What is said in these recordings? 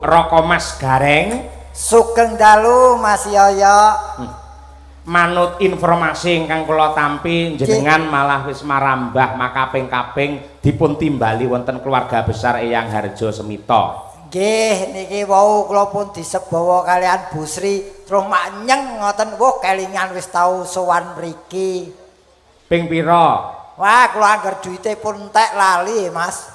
Roko Mas Gareng. Sugeng dalu Mas Yoyo. Manut informasi ingkang kula tampi jenengan malah wis marambah makaping-kaping dipun timbali wonten keluarga besar Eyang Harjo Semito. Nggih niki wau kula pun disebawa kalian Bu Sri terus manyeng ngoten wah kelingan wis tau sowan mriki. Ping pira? Wah kula angger duwite pun entek lali Mas.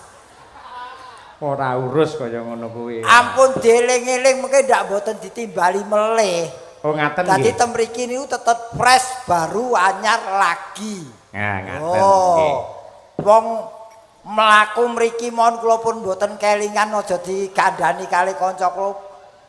Ora urus kaya ngono kuwi. Ampun dieling-eling mengke ndak mboten ditimbali melih. Oh ngaten nggih. Dadi tem mriki niku tetep fresh baru anyar lagi. Nah ngaten nggih. Wong mlaku mriki mon kula pun mboten kelingan aja dikandhani kali kanca kula.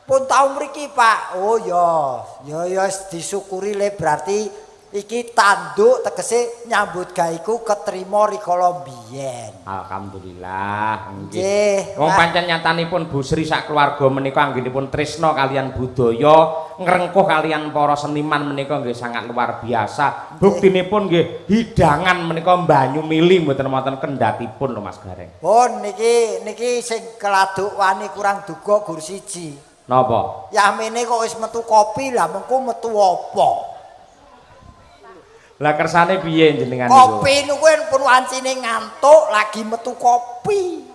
Pun tau mriki Pak. Oh ya disyukuri le berarti iki tanduk tegese nyambut gaweku ketrima rikala mbiyen. Alhamdulillah nggih. Wong pancen nyatanipun Bu Sri sak keluarga menika anggenipun tresna kalian budaya, ngrengkuh kalian para seniman menika nggih sangat luar biasa. Buktinipun nggih hidangan menika banyu mili mboten wonten kendhatipun lho Mas Gareng. Oh niki sing keladuk wani kurang duga gur siji. Napa? Yamene kok wis metu kopi lah mengko metu apa? Lah kersane piye jenengan niku? Kopi niku pun wancine ngantuk lagi metu kopi.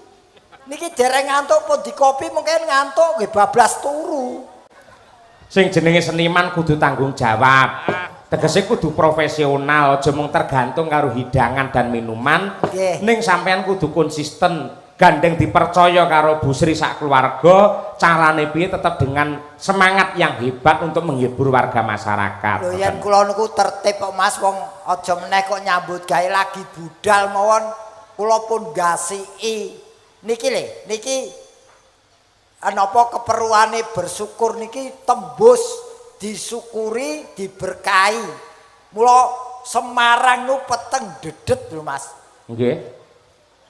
Niki dereng ngantuk pun di kopi mungkin ngantuk nggih bablas turu. Sing jenenge seniman kudu tanggung jawab. Tegese kudu profesional, aja mung tergantung karo hidangan dan minuman. Ning sampean kudu konsisten. Gandeng dipercaya karo Bu Sri sak keluarga, carane piye tetap dengan semangat yang hebat untuk menghibur warga masyarakat. Lho yen kula niku tertib kok Mas, wong aja meneh kok nyambut gawe lagi budal mawon kula pun gasiki. Niki napa keperluane bersyukur niki tembus disyukuri diberkahi. Mula Semarang nu peteng dedet lho Mas. Nggih.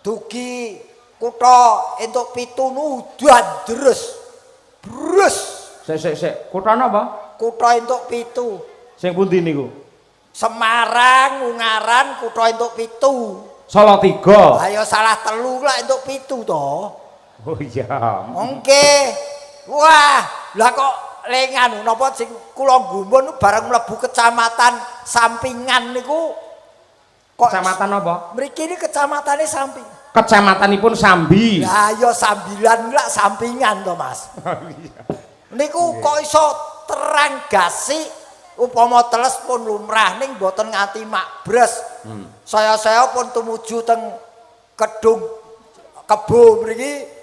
Dugi kutha entuk pitu nu udan deres. Brus. Sik. Kutha napa? Kutha entuk pitu. Sing pundi niku? Semarang, Ungaran, kutha entuk pitu. Salatiga. Ayo salah telu lah entuk pitu to. Oh iya. Mengke. Wah, lah kok lengan napa sing kula nggumun bareng mlebu kecamatan Sampingan niku kok kecamatan apa? Mriki ini kecamatane Samping. Kecamatanipun Sambi. Lah ya sambilan lak Sampingan to Mas. Oh iya. Niku kok iso terang gasik upama teles pun lumrah ning mboten nganti makbres. Saya pun tumuju teng Kedung Kebo mriki.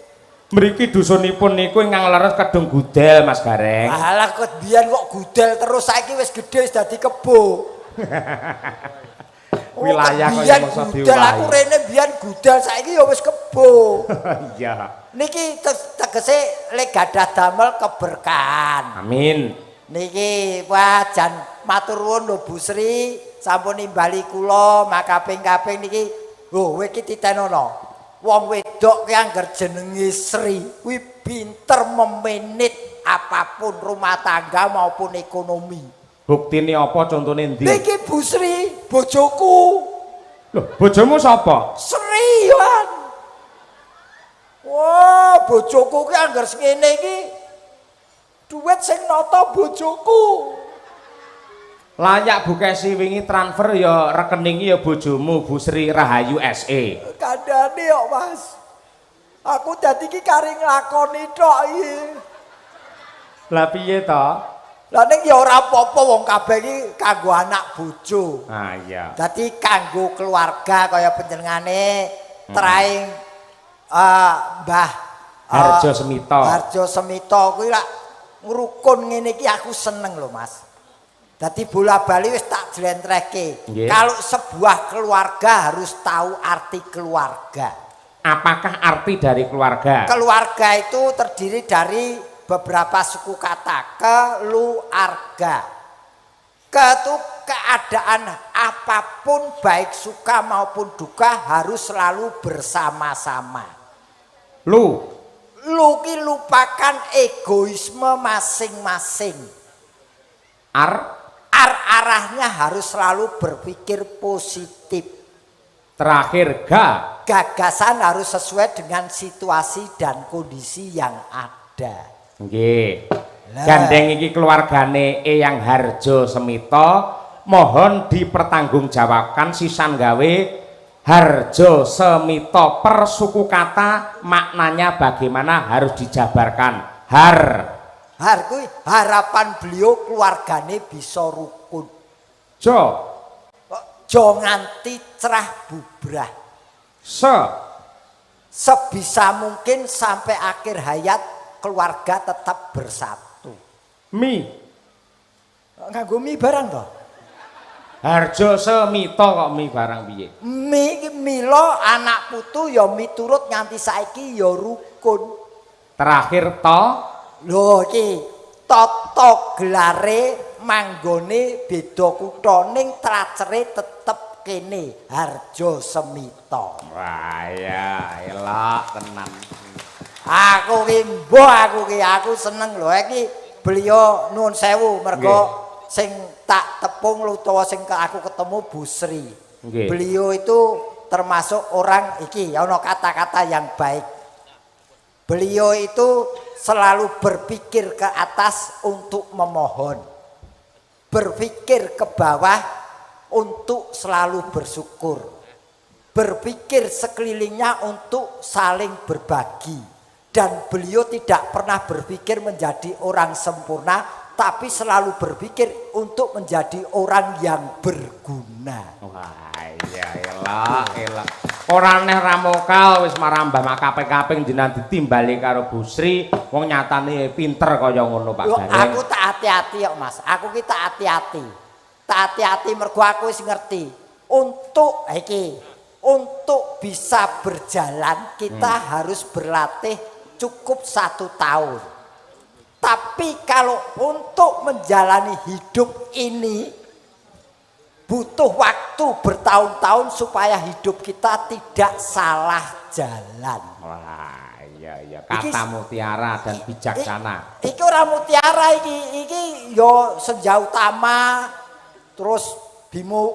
Mriki dusunipun niku ingkang leres Kedung Gudel Mas Gareng. Alah kok biyen kok gudel terus saiki wis gedhe wis dadi kebo. Wilayah kok biyen gudel aku rene biyen gudel saiki ya wis kebo. Iya. Niki tegese lek gadah damel keberkahan. Amin. Niki wah jan matur nuwun lho Bu Sri sampun nimbali kula makaping-kaping niki. Lho kowe iki titenono. Wong wedok ki angger jenenge Sri kuwi pinter memanage apapun rumah tangga maupun ekonomi. Buktine apa contone ndi? Niki Bu Sri, bojoku. Loh, bojomu sapa? Sri Yohan. Wah, bojoku ki angger ngene iki duit sing nata bojoku. Layak Bu Kesi wingi transfer ya rekeningi ya bojomu Bu Sri Rahayu SE. Kandhane kok Mas. Aku dadi iki kari nglakoni tok iki. Lah piye to? Lah ning ya ora apa-apa wong kabeh iki kanggo anak bojo. Ah iya. Dadi kanggo keluarga kaya panjenengane traing Mbah Harjo Semito. Harjo Semito kuwi lak ngrukun ngene iki aku seneng lho Mas. Dadi bola-bali wis tak jlentrehke. Kalau sebuah keluarga harus tahu arti keluarga. Apakah arti dari keluarga? Keluarga itu terdiri dari beberapa suku kata. Keluarga. Itu keadaan apapun baik suka maupun duka harus selalu bersama-sama. Lu ki lupakan egoisme masing-masing. Arahnya harus selalu berpikir positif. Terakhir gagasan harus sesuai dengan situasi dan kondisi yang ada. ada. Nggih. Gandeng iki keluargane Eyang Harjo Semito, mohon dipertanggungjawabkan sisan gawe Harjo Semito per suku kata maknanya bagaimana harus dijabarkan. Har kuwi harapan beliau keluargane bisa rukun. Jo nganti cerah bubrah. Sebisa mungkin sampai akhir hayat keluarga tetap bersatu. Nganggo mie barang toh? Harjo Semito kok mie barang piye? Milo anak putu ya miturut nganti saiki ya rukun. Terakhir to lho iki tata gelare manggone beda kutha ning tracere tetep kene Harjo Semito. Wah ya elok tenan. Aku ki mbuh aku seneng lho iki beliau nuwun sewu mergo sing tak tepung utawa sing aku ketemu Bu Sri. Beliau itu termasuk orang iki ana kata-kata yang baik. Beliau itu selalu berpikir ke atas untuk memohon. Berpikir ke bawah untuk selalu bersyukur. Berpikir sekelilingnya untuk saling berbagi. Dan beliau tidak pernah berpikir menjadi orang sempurna, tapi selalu berpikir untuk menjadi orang yang berguna. Wah iya elok. Ora neh ramokal wis marambah makaping-kaping jenengan ditimbali karo Bu Sri, wong nyatane pinter kaya ngono Pak Gareng. Aku tak hati-hati kok Mas. Aku ki tak hati-hati. Tak hati-hati mergo aku wis ngerti. Untuk bisa berjalan kita harus berlatih cukup 1 tahun. Tapi kalau untuk menjalani hidup ini butuh waktu bertahun-tahun supaya hidup kita tidak salah jalan. Wah, iya kata mutiara dan bijaksana. Iki ora mutiara iki yo senja utama terus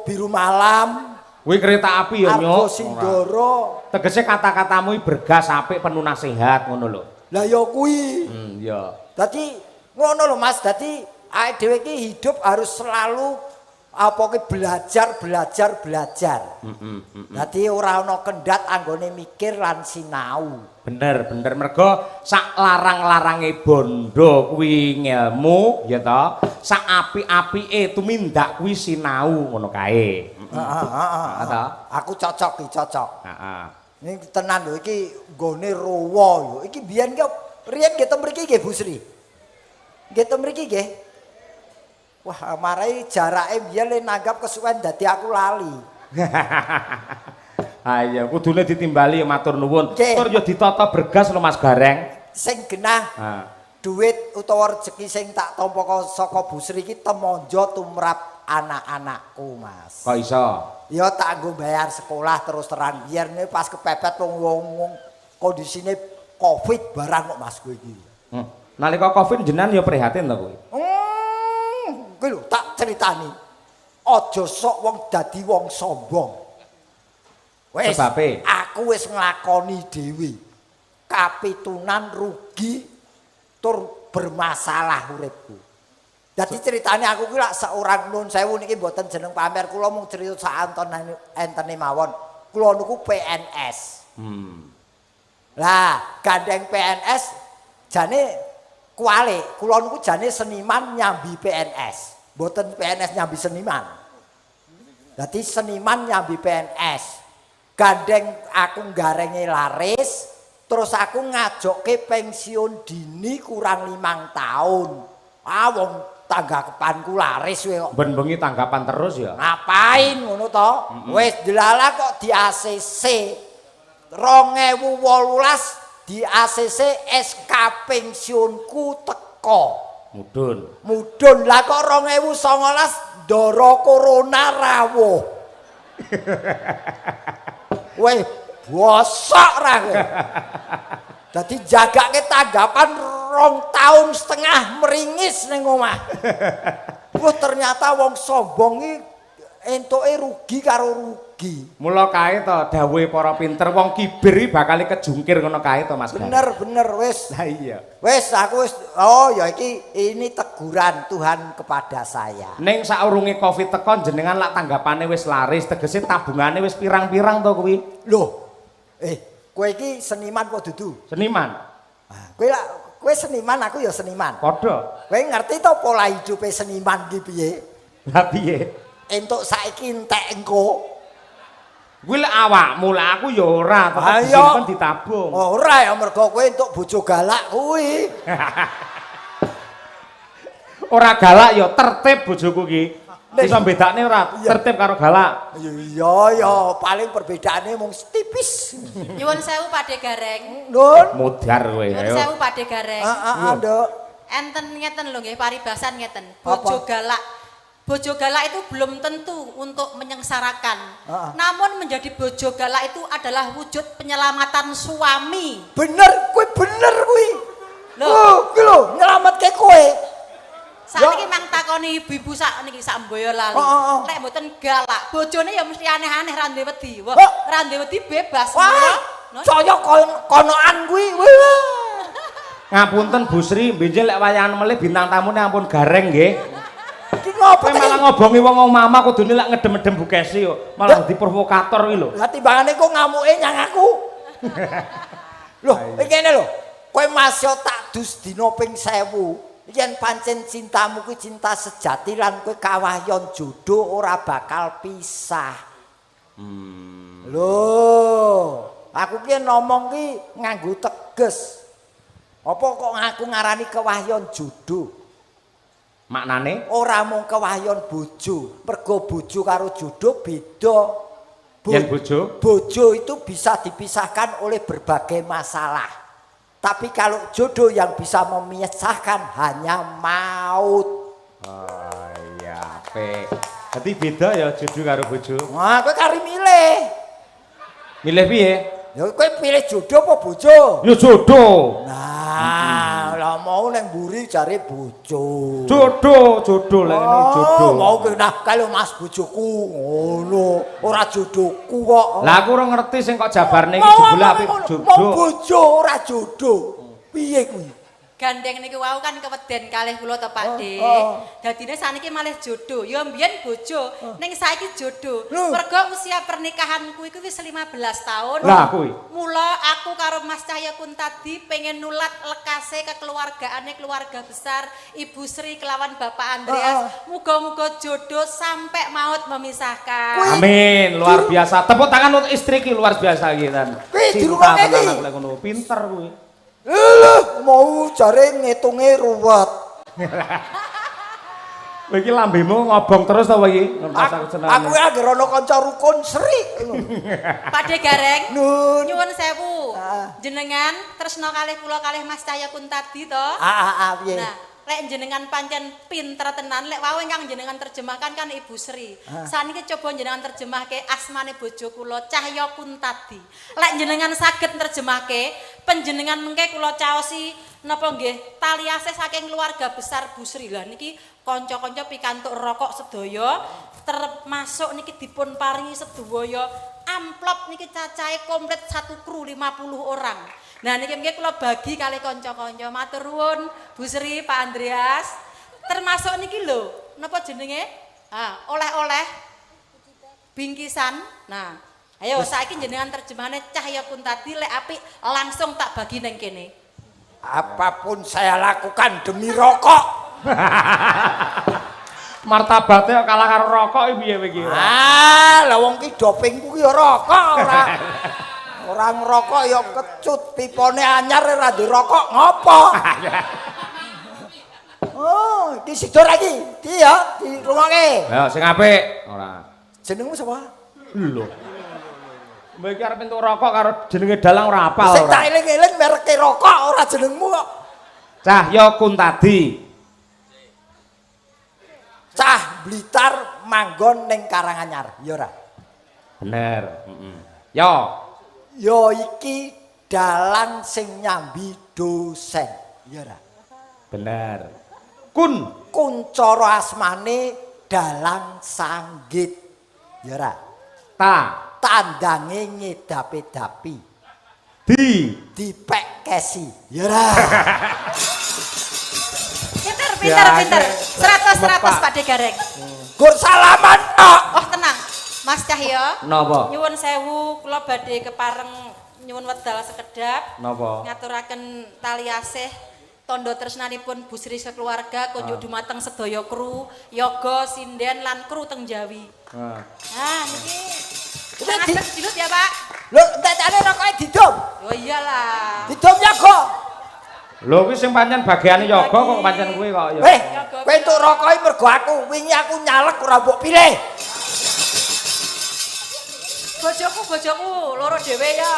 biru malam. Kuwi kereta api ya nyok. Sindoro. Tegese kata-katamu bergas apik penuh nasihat ngono lho. Lah ya kuwi. Ya. Dadi ngono lho Mas, dadi awake dhewe iki hidup harus selalu belajar. Dadi ora ana kendhat anggone mikir lan sinau. Bener mergo sak larang-larange bondo kuwi ngelmu ya ta. Sak apik-apike tumindak kuwi sinau ngono kae. Aku cocok. Heeh. Ini tenan lho iki nggone rowo lho. Iki biyen riyen nggih teng mriki nggih Bu Sri. Nggih teng mriki nggih. Wah, marai jarake biyen le nanggap kesuwen dadi aku lali. Ayo kudune ditimbali matur nuwun. Tur yo ditata bergas lho Mas Gareng. Sing genah. Duit utawa rezeki sing tak tampa saka Bu Sri iki temonjo tumrap anak-anakku Mas. Kok iso? Ya tak nggo bayar sekolah terus terang biar nih pas kepepet wong kondisine Covid barang kok Mas kowe iki. Nalika Covid jenengan ya prihatin to kowe. Kuwi lho tak critani. Aja sok wong dadi wong sombong. Wis aku wis nglakoni dhewe. Kapitunan rugi tur bermasalah uripku. Jadi ceritanya aku kira seorang nun sewu niki mboten jeneng pamer kula mung cerita sak entene mawon. Kula niku PNS. Lah, gandeng PNS jane kuwale, kula niku jane seniman nyambi PNS. Mboten PNS nyambi seniman. Dadi seniman nyambi PNS. Gandeng aku garenge laris, terus aku ngajokke pensiun dini kurang 5 tahun. Wong tanggapanku laris kowe kok. Ben bengi tanggapan terus ya. Ngapain ngono to? Wis delala kok di ACC. 2018 di ACC SK pensiunku teko. Mudhun lah kok 2019 ndara corona rawuh. Weh, bosok ra kowe. Dadi jagake tanggapan 2,5 tahun meringis ning omah. Wah ternyata wong sombong iki entuke rugi karo rugi. Mula kae to dawuhe para pinter wong kibir iki bakal kejungkir ngono kae to Mas. Bener wis. Lah iya. Wis aku wis ya ini teguran Tuhan kepada saya. Ning saurunge Covid teko jenengan lak tanggapane wis laris, tegese tabungane wis pirang-pirang to kuwi. Loh. Kowe iki seniman apa dudu? Seniman. Kowe seniman, aku ya seniman. Padha. Kowe ngerti to pola hidupe seniman ki piye? Lah piye? Entuk saiki entek engko. Kuwi lek awakmu, lek aku ya ora, tetep disimpen ditabung. Ora ya mergo kowe entuk bojo galak kuwi. Ora galak ya tertib bojoku ki. Bisa bedakne ora tertib karo galak. Iya ya, paling perbedaane mung tipis. Nyuwun sewu Pakde Gareng. Nun. Mudar kowe. Nyuwun sewu Pakde Gareng. Nduk. Enten ngeten lho nggih paribasan ngeten. Bojo galak. Bojo galak itu belum tentu untuk menyengsarakan. Namun menjadi bojo galak itu adalah wujud penyelamatan suami. Bener, bener kuwi. Lho, kuwi lho nyelametke kowe. Saiki mang takoni ibu-ibu sak niki sak mboyo lali. Lek mboten galak, bojone ya mesti aneh-aneh ra ndek wedi. Wah, ra ndek wedi bebas. Saya konoan kuwi. Ngapunten Bu Sri, benjing lek wayahan melih bintang tamune ampun Gareng nggih. Iki ngopo malah ngobongi wong omah kudune lek ngedem-edem Bu Kesi yo. Malah diprovokator kuwi lho. Lah timbangane kok ngamuke nyang aku. Loh, iki ngene lho. Kowe masih tak dus dina ping 1000. Yen pancen cintamu kuwi cinta sejati lan kowe kawahyon jodoh ora bakal pisah. Loh, aku ki ngomong ki nganggo teges. Apa kok aku ngarani kewahyon jodoh? Maknane ora mung kewahyon bojo, mergo bojo karo jodoh beda. Yen bojo? Bojo itu bisa dipisahkan oleh berbagai masalah. Tapi kalau jodoh yang bisa memisahkan hanya maut. Oh iya, apik. Dadi beda ya jodoh karo bojo. Wah, kowe kari milih. Milih piye? Ya kowe pilih jodoh apa bojo? Ya jodoh. Nah, lah mau neng mburi jare bojo. Jodoh lek ngene jodoh. Mau kena kalau Mas bojoku ngono, ora jodohku kok. Lah aku ora ngerti sing kok jabarne iki jebule apik jodoh. Mau bojo ora jodoh. Piye kuwi? Gandeng niku wau kan keweden kalih kula to Pakde. Dadine saniki malih jodoh. Ya mbiyen bojo, ning saiki jodoh. Mergo usia pernikahanku iku wis 15 tahun. Lah kuwi. Mula aku karo Mas Cahya Kuntadi pengen nulat lekase kekeluargaane keluarga besar Ibu Sri kelawan Bapak Andreas. Muga-muga jodoh sampai maut memisahkan. Amin, luar biasa. Tepuk tangan untuk istri ki luar biasa iki kan. Cinta tenan aku lek ngono. Pinter kuwi. Mau jare ngitunge ruwet. Kowe iki lambemu ngobong terus to kowe iki? Aku ya anggere ana kanca rukun Sri. Pakde Gareng. Nun. Nyuwun sewu. Jenengan tresno kalih kula kalih Mas Cahya Kuntadi to. Piye? Nah, lek jenengan pancen pinter tenan, lek wau ingkang jenengan terjemahkan kan Ibu Sri. Saniki coba jenengan terjemahke asmane bojo kula Cahya Kuntadi. Lek jenengan saged terjemahke, panjenengan mengke kula caosi napa nggih tali asih saking keluarga besar Bu Sri. Lah niki kanca-kanca pikantuk rokok sedaya termasuk niki dipun paringi sedaya amplop niki cacahe komplit 1 kru 50 orang. Nah niki mungkin kula bagi kali kanca-kanca matur nuwun Bu Sri, Pak Andreas. Termasuk niki lho, napa jenenge? Oleh-oleh bingkisan. Nah, ayo saiki jenengan terjemahane Cahya Kuntadi lek apik langsung tak bagi nang kene. Apapun saya lakukan demi rokok. Martabate kok kalah karo rokok iki piye kowe iki? Lah wong ki dopingku ki ya rokok ora. Ora ngrokok ya kecut, pipone anyar ora ndek rokok ngopo? Oh, iki sido lagi. Iki ya dirungokke. Ya sing apik ora. Jenengmu sapa? Lho. Mbak iki arep entuk rokok karo jenenge dalang ora apal ora. Sing tak eling-eling mereke rokok ora jenengmu kok. Cahya Kuntadi. Cah Blitar manggon ning Karanganyar, ya ora? Bener, Yo. Yo iki dalang sing nyambi dosen, ya ora? Bener. Kuncara asmane Dalang Sanggit. Ya ora. Tandange ngedapi-dapi. Dipek kesi. Ya ora. Pinter. 100 Pak De Gareng. Gur salaman tok. Oh, tenang. Mas Cahyo. Napa? Nyuwun sewu kula badhe kepareng nyuwun wedal sekedhap. Napa? Ngaturaken tali asih tondo tresnanipun Bu Sri sekeluarga kunjuk dumateng sedaya kru, yoga, sinden lan kru teng Jawi. Nah, niki ngajak jilut ya, Pak. Lho, entekane rokoke didom. Oh iyalah. Didom yoga. Lho kuwi sing pancen bagiane yoga kok pancen kuwi kok ya. Kowe entuk rokoke mergo aku wingi aku nyalek ora mbok pilih. Bojoku loro dhewe ya.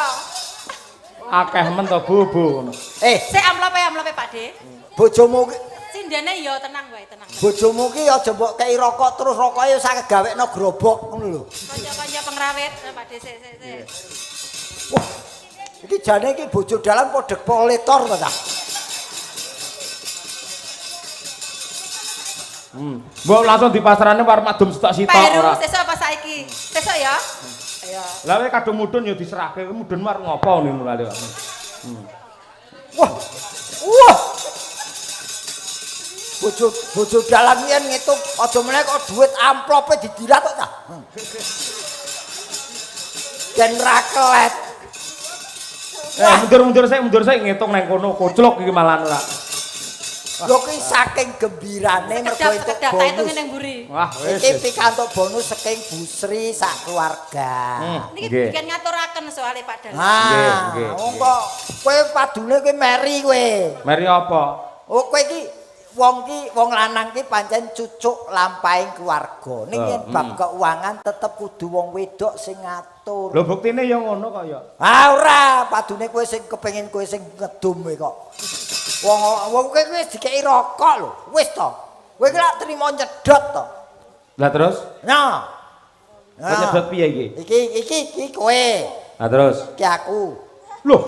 Akeh men to bubu ngono. Sik amplope Pak De. Bojomu ki Sindene ya tenang wae, tenang. bojomu ki aja mbok kei rokok terus rokoke sak gawekno grobok ngono lho. Kanca-kanca pengrawit Pak De sik. Wah. Iki jane iki bojo dalam podhek poletor to ta? Mbok langsung di pasarane war madum stok sitok ora. Pak sesuk apa saiki? Sesuk ya. Ayo. Lah kowe kadung mudhun ya diserahke, mudhun war ngopo ngono lali kok. Wah. Bojo dalam yen ngitung aja meneh kok duit amplope didirat kok ta. Den rakelet. Mundur sik ngitung nang kono koclok iki malah ora. Lho ki saking gembirane mergo entuk Sekedap tak hitungin bonus. nang mburi. Wah, wis. Iki pikantuk bonus saking Bu Sri sak keluarga. Niki bikin ngaturaken soalnya Pak Dalang. Nggih. Kok kowe padune kowe meri kowe. Mari apa? Oh kowe iki wong lanang ki pancen cucuk lampahing keluarga. Ning yen bab keuangan tetep kudu wong wedok sing ngatur. Lho buktine ya ngono kok ya. Ah ora, padune kowe sing kepengin kowe sing ngedum kok. Wong kowe wis dikeki rokok lho. Wis to. Kowe ki lak trimo nyedot to. Lah terus? Nah. Kok nyedot piye iki? Iki kowe. Lah terus? Iki aku. Loh.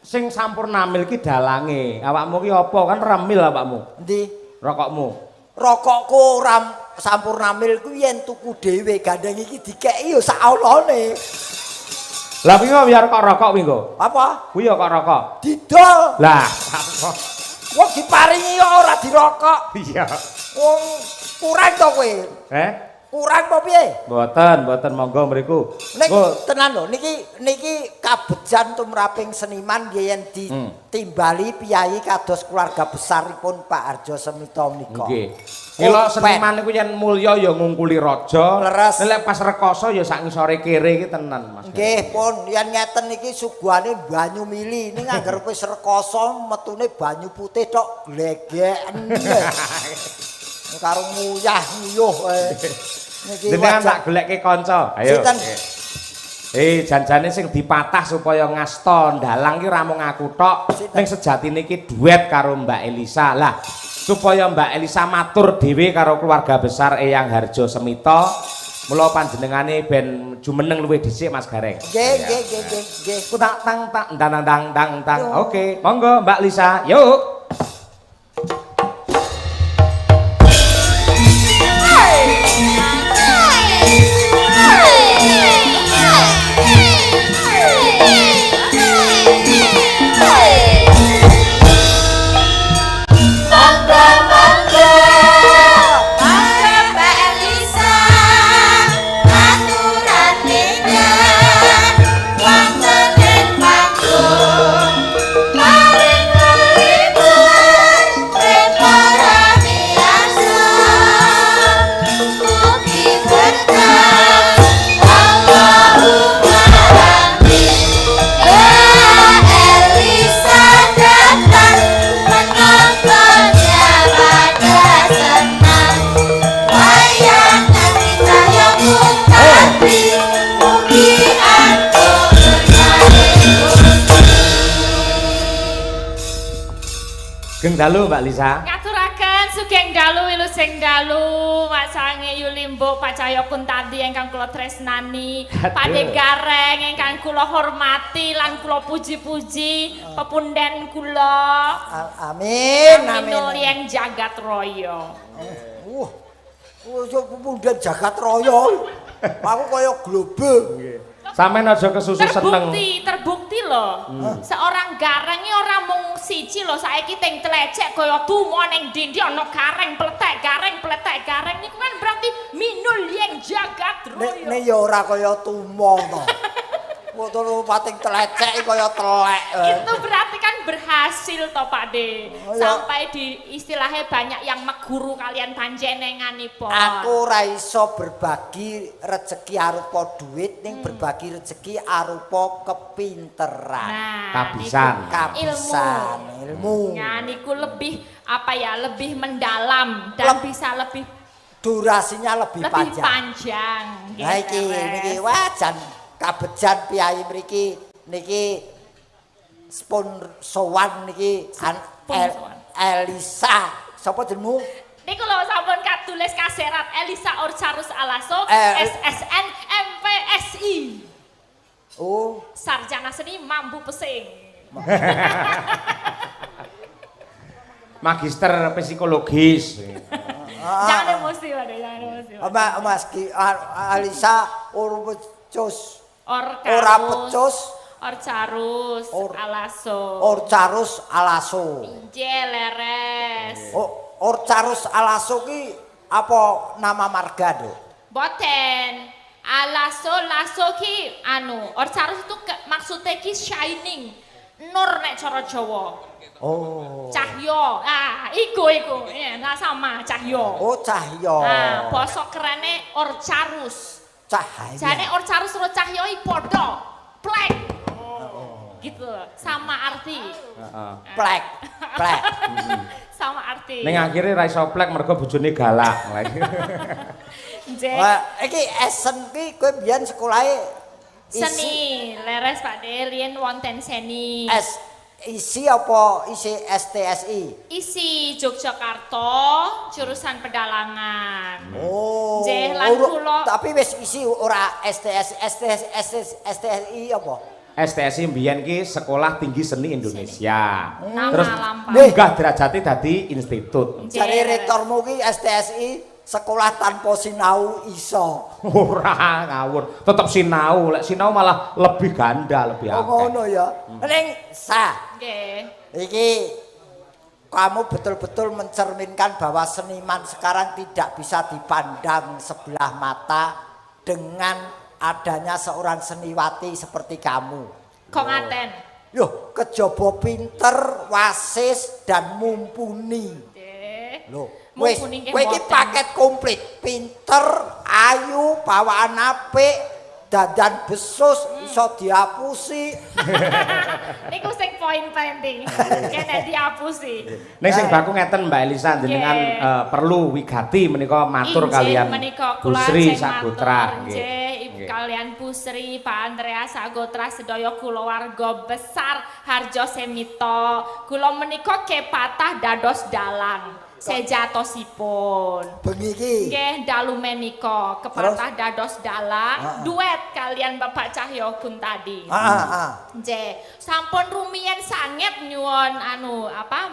Sing sampurnamil ki dalange. Awakmu ki apa kan remil awakmu? Endi? Rokokmu. Rokokku ora sampurnamil ku yen tuku dhewe gandeng iki dikeki ya sak olone. Lah kuwi biar kok rokok kuwi nggo. Apa? Kuwi ya kok rokok. Didol. Lah, Wong diparingi ya ora dirokok. iya. Wong kurang to kowe. Kurang apa piye? Mboten monggo mriku. Nek tenan lho niki kabejan tumraping seniman yen ditimbali piyai kados keluarga besaripun Pak Harjo Semito menika. Nggih. Mila seniman niku yen mulya ya ngungkuli raja. Leres. Nek pas rekoso ya sak ngisore kere iki tenan Mas. Nggih pun yen ngeten iki suguhane banyu mili ning anggar wis rekoso metune banyu putih tok glegeken. Karo nguyah nguyuh niki jenengan tak gelekke kanca. Ayo. Sinten? Janjane sing dipatah supaya ngasta ndalang ki ora mung aku tok. Ning sejatine iki duet karo Mbak Elisa. Lah, supaya Mbak Elisa matur dhewe karo keluarga besar Eyang Harjo Semito, mula panjenengane ben jumeneng luwih dhisik Mas Gareng. Nggih. Ku tak tang dang. Oke, monggo Mbak Lisa. Yuk. Sugeng dalu Mbak Lisa. Ngaturaken sugeng dalu wilujeng dalu Mas Sange Yulimbo Pak Cahyo Kuntadi ingkang kula tresnani, Pak De Gareng ingkang kula hormati lan kula puji-puji pepunden kula. Amin. Minul yang jagat raya. Kemudian jagat raya. Aku kaya globe. Sampeyan aja kesusu seneng. Terbukti loh. Seorang gareng iki ora mung siji lho, saiki teng tlecek kaya tumo ning dindi ana gareng pletek gareng niku kan berarti minul yang jagat raya. Nek ya ora kaya tumo to. Kok turu pating tlecek kaya telek. Itu berarti kan berhasil toh Pak De. Sampai di istilahnya banyak yang meguru kalian panjenenganipun. Aku ora iso berbagi rezeki arupa duit ning berbagi rezeki arupa kepinteran. Kabisan, ilmu. Nah, niku lebih apa ya? Lebih mendalam dan bisa lebih durasinya lebih panjang. Nah iki wajan kabejan piyai mriki niki sponsoran niki Elisa sapa jenengmu niku lho sampun katulis kaserat Elisa Orcarus Alaso SSN MPSI sarjana seni mampu pesing magister psikologis jangan emosi waduh jangan emosi Mas Elisa ora pecus Orcarus Alaso. Orcarus Alaso. Injil leres. Orcarus Alaso ki apa nama marga, Dok? Boten. Laso ki Orcarus itu maksudnya ki shining. Nur nek cara Jawa. Cahyo. Iku. Ya, sama cahyo. Cahyo. Basa kerene Orcarus. Cahaya. Jane Orcarus karo cahyo iki padha. Plek. Gitu. Sama arti. Plek. Sama arti. Ning akhire ra iso plek mergo bojone galak. Iki esen ki kowe biyen sekolahe seni, leres Pak De, riyen wonten seni. Isi apa isi STSI? Isi Yogyakarta, jurusan pedalangan. Tapi wis isi ora STSI apa? STSI mbiyen ki Sekolah Tinggi Seni Indonesia. Terus munggah derajate dadi institut. Jare rektormu ki STSI sekolah tanpa sinau iso. Ora ngawur, tetep sinau. Lek sinau malah lebih ganda, lebih akeh. Ngono ya. Ning Nggih. Iki kamu betul-betul mencerminkan bahwa seniman sekarang tidak bisa dipandang sebelah mata dengan adanya seorang seniwati seperti kamu. Kok ngaten? Loh, kejaba pinter, wasis dan mumpuni. Loh, wis kowe iki paket komplit, pinter, ayu, bawaan apik, dadan besus iso diapusi. Niku sing poin penting. Kene diapusi. Ning sing baku ngeten Mbak Elisa jenengan perlu wigati menika matur kalian Bu Sri Sagotra nggih. Ibu kalian Bu Sri, Pak Andreas Sagotra sedaya kulawarga besar Harjo Semito. Kula menika kepatah dados dalang. Sejatosipun bengi iki nggih dalu menika kepatah dados dalang duet kalian Bapak Cahyo Kuntadi. Nggih, sampun rumiyin sanget nyuwun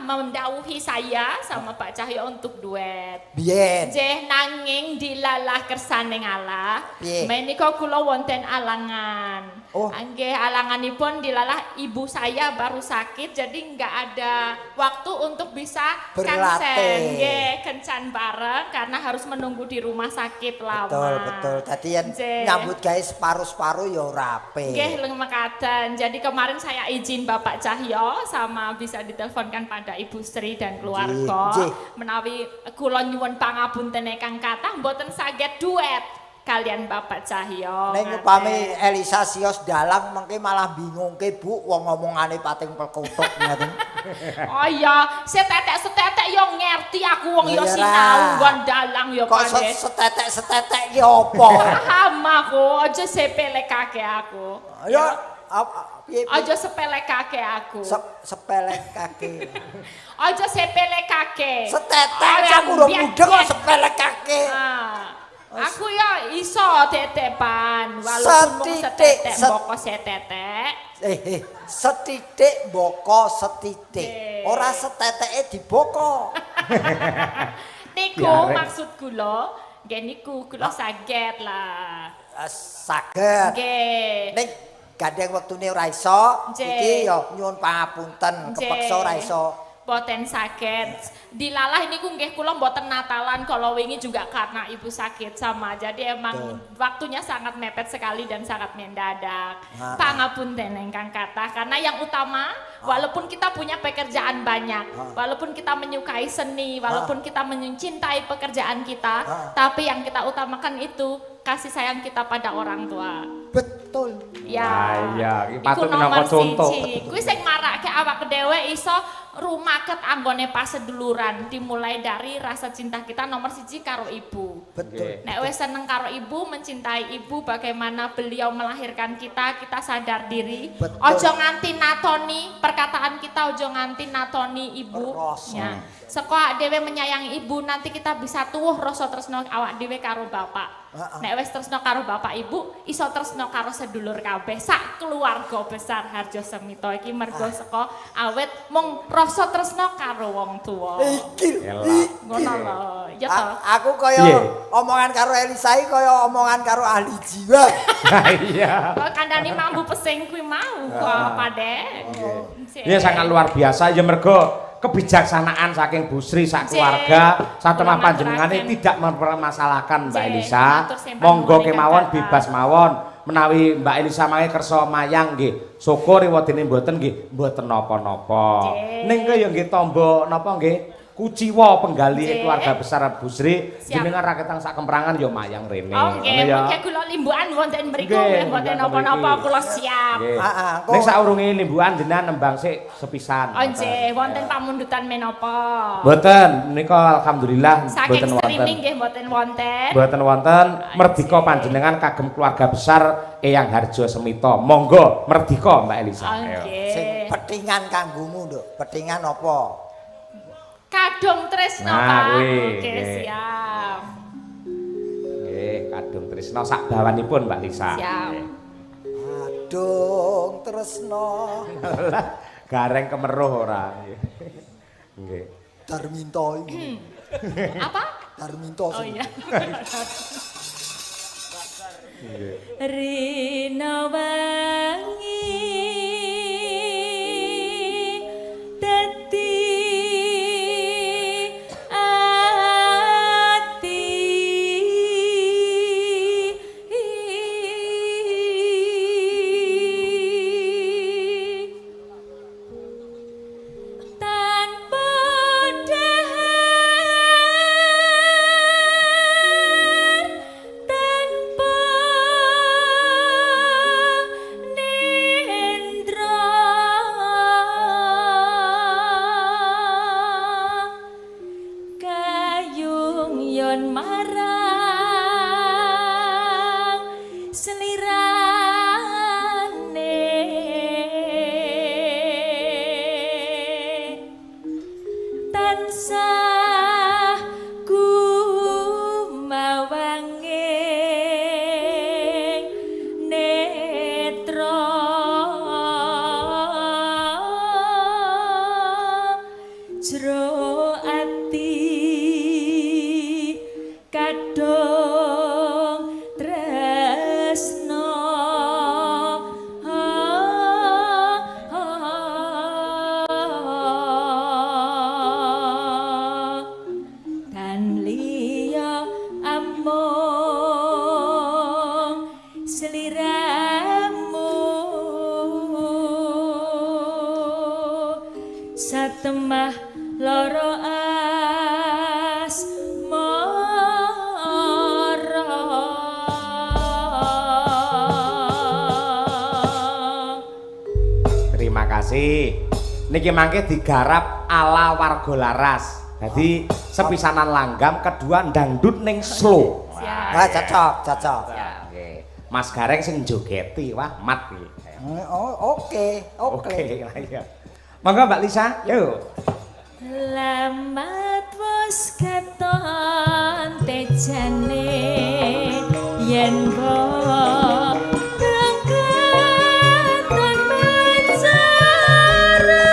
mendhawuhi saya sama Pak Cahyo untuk duet. Biyen. Nggih, nanging dilalah kersaning Allah. Menika kula wonten alangan. Nggih, alanganipun dilalah ibu saya baru sakit jadi enggak ada waktu untuk bisa kansen. Nggih, kencan bareng karena harus menunggu di rumah sakit lama. Betul. Dadi yen nyambut gawe separuh-separuh ya ora apik. Nggih, mekaten. Jadi kemarin saya izin Bapak Cahyo sama bisa diteleponkan pada Ibu Sri dan keluarga. Menawi kula nyuwun pangapunten ingkang kathah mboten saged duet kalian Bapak Cahyo. Ning upami Elisa sios dalang mengke malah bingungke Bu wong ngomongane pating pelkutuk ngaten. Oh iya, setetek yo ngerti aku wong yo sinau nggon dalang yo Pak. Kok setetek ki opo? Paham aku, aja sepelekake aku. Ya piye? Aja sepelekake aku. Sepelekake. Aja sepelekake. Setetek aku ora mudeng kok sepelekake. Aku ya iso tetepan walaupun mung setetek mboko setetek. Setitik mboko setitik. Ora seteteke diboko. Niku maksud kula Nggih niku kula saged lah. Saged. Nggih. Ning gandeng wektune ora iso, Nggih. iki ya nyuwun pangapunten, kepeksa ora iso. Boten sakit. Dilalah ini nggih kula mboten Natalan kalau wingi juga karena ibu sakit sama. Jadi emang waktunya sangat mepet sekali dan sangat mendadak. Pangapunten ingkang kathah karena yang utama walaupun kita punya pekerjaan banyak, walaupun kita menyukai seni, walaupun kita mencintai pekerjaan kita, tapi yang kita utamakan itu kasih sayang kita pada orang tua. Betul. Ya, iya, iki patut iku nomor minangka contoh. siji. Kuwi sing marake awak dhewe iso rumaket anggone paseduluran dimulai dari rasa cinta kita nomor siji karo ibu. Betul. Nek wis seneng karo ibu, mencintai ibu bagaimana beliau melahirkan kita, kita sadar diri. Betul. Ojo nganti natoni perkataan kita, ojo nganti natoni ibu. Rasa. Ya. Seko awak dhewe menyayangi ibu, nanti kita bisa tuwuh rasa tresno awak dhewe karo bapak. Nek wis tresno karo bapak ibu, iso tresno karo sedulur kabeh, sak keluarga besar Harjo Semito iki mergo saka awet mung rasa tresno karo wong tuwa. Iki. Ngono lho, ya to. Aku kaya omongan karo Elisa iki kaya omongan karo ahli jiwa. Iya. Kok kandhani mambu pesing kuwi mau kok Pade. Ini sangat luar biasa ya mergo kebijaksanaan saking Bu Sri sak keluarga satemah panjenengane tidak mempermasalahkan Mbak Elisa. Monggo kemawon bebas mawon menawi Mbak Elisa mangke kersa mayang nggih. Syukur wadene mboten nggih mboten napa-napa. Ning ya nggih tamba napa nggih kuciwa penggali keluarga besar Bu Sri jenengan raketang sak kemperangan ya mayang rene. Oh nggih, mungkin kula limbukan wonten mriku nggih mboten napa-napa kula siap. Heeh. Ning saurunge limbukan jenengan nembang sik sepisan. Oh nggih, wonten pamundutan menapa? Mboten, menika alhamdulillah Saking mboten wonten. streaming nggih mboten wonten. Mboten wonten, merdika panjenengan kagem keluarga besar Eyang Harjo Semito. Monggo merdika Mbak Elisa. Oh Ayo. Sing nggih. petingan kanggomu, Nduk. Petingan apa? Kadung tresno, Nah, Pak. kuwi, Oke, nggih. siap. Nggih, kadung tresna sak bawanipun Mbak Lisa. Siap. Adung tresno. Gareng kemeruh ora. Nggih. Darminto iki. Apa? Darminto Oh sing. iya. Nggih. Rina wangi dadi ati tanpa dahar tanpa nendra kayung yon marang selirane tansah gumawange netra jero ati kadung tresno dan liya amung seliramu satemah loro asmara. Terima kasih. Niki mangke digarap ala warga laras. Jadi sepisanan langgam, kedua dangdut ning slow. Siap. Wah, cocok, cocok. Nggih. Mas Gareng sing jogeti, wah mat iki. Oh, oke, oke. Oke, lah iya. Monggo Mbak Lisa, yuk. Lamat wis keton tejane yen kok keton mencara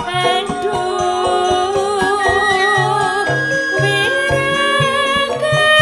aduh wiraka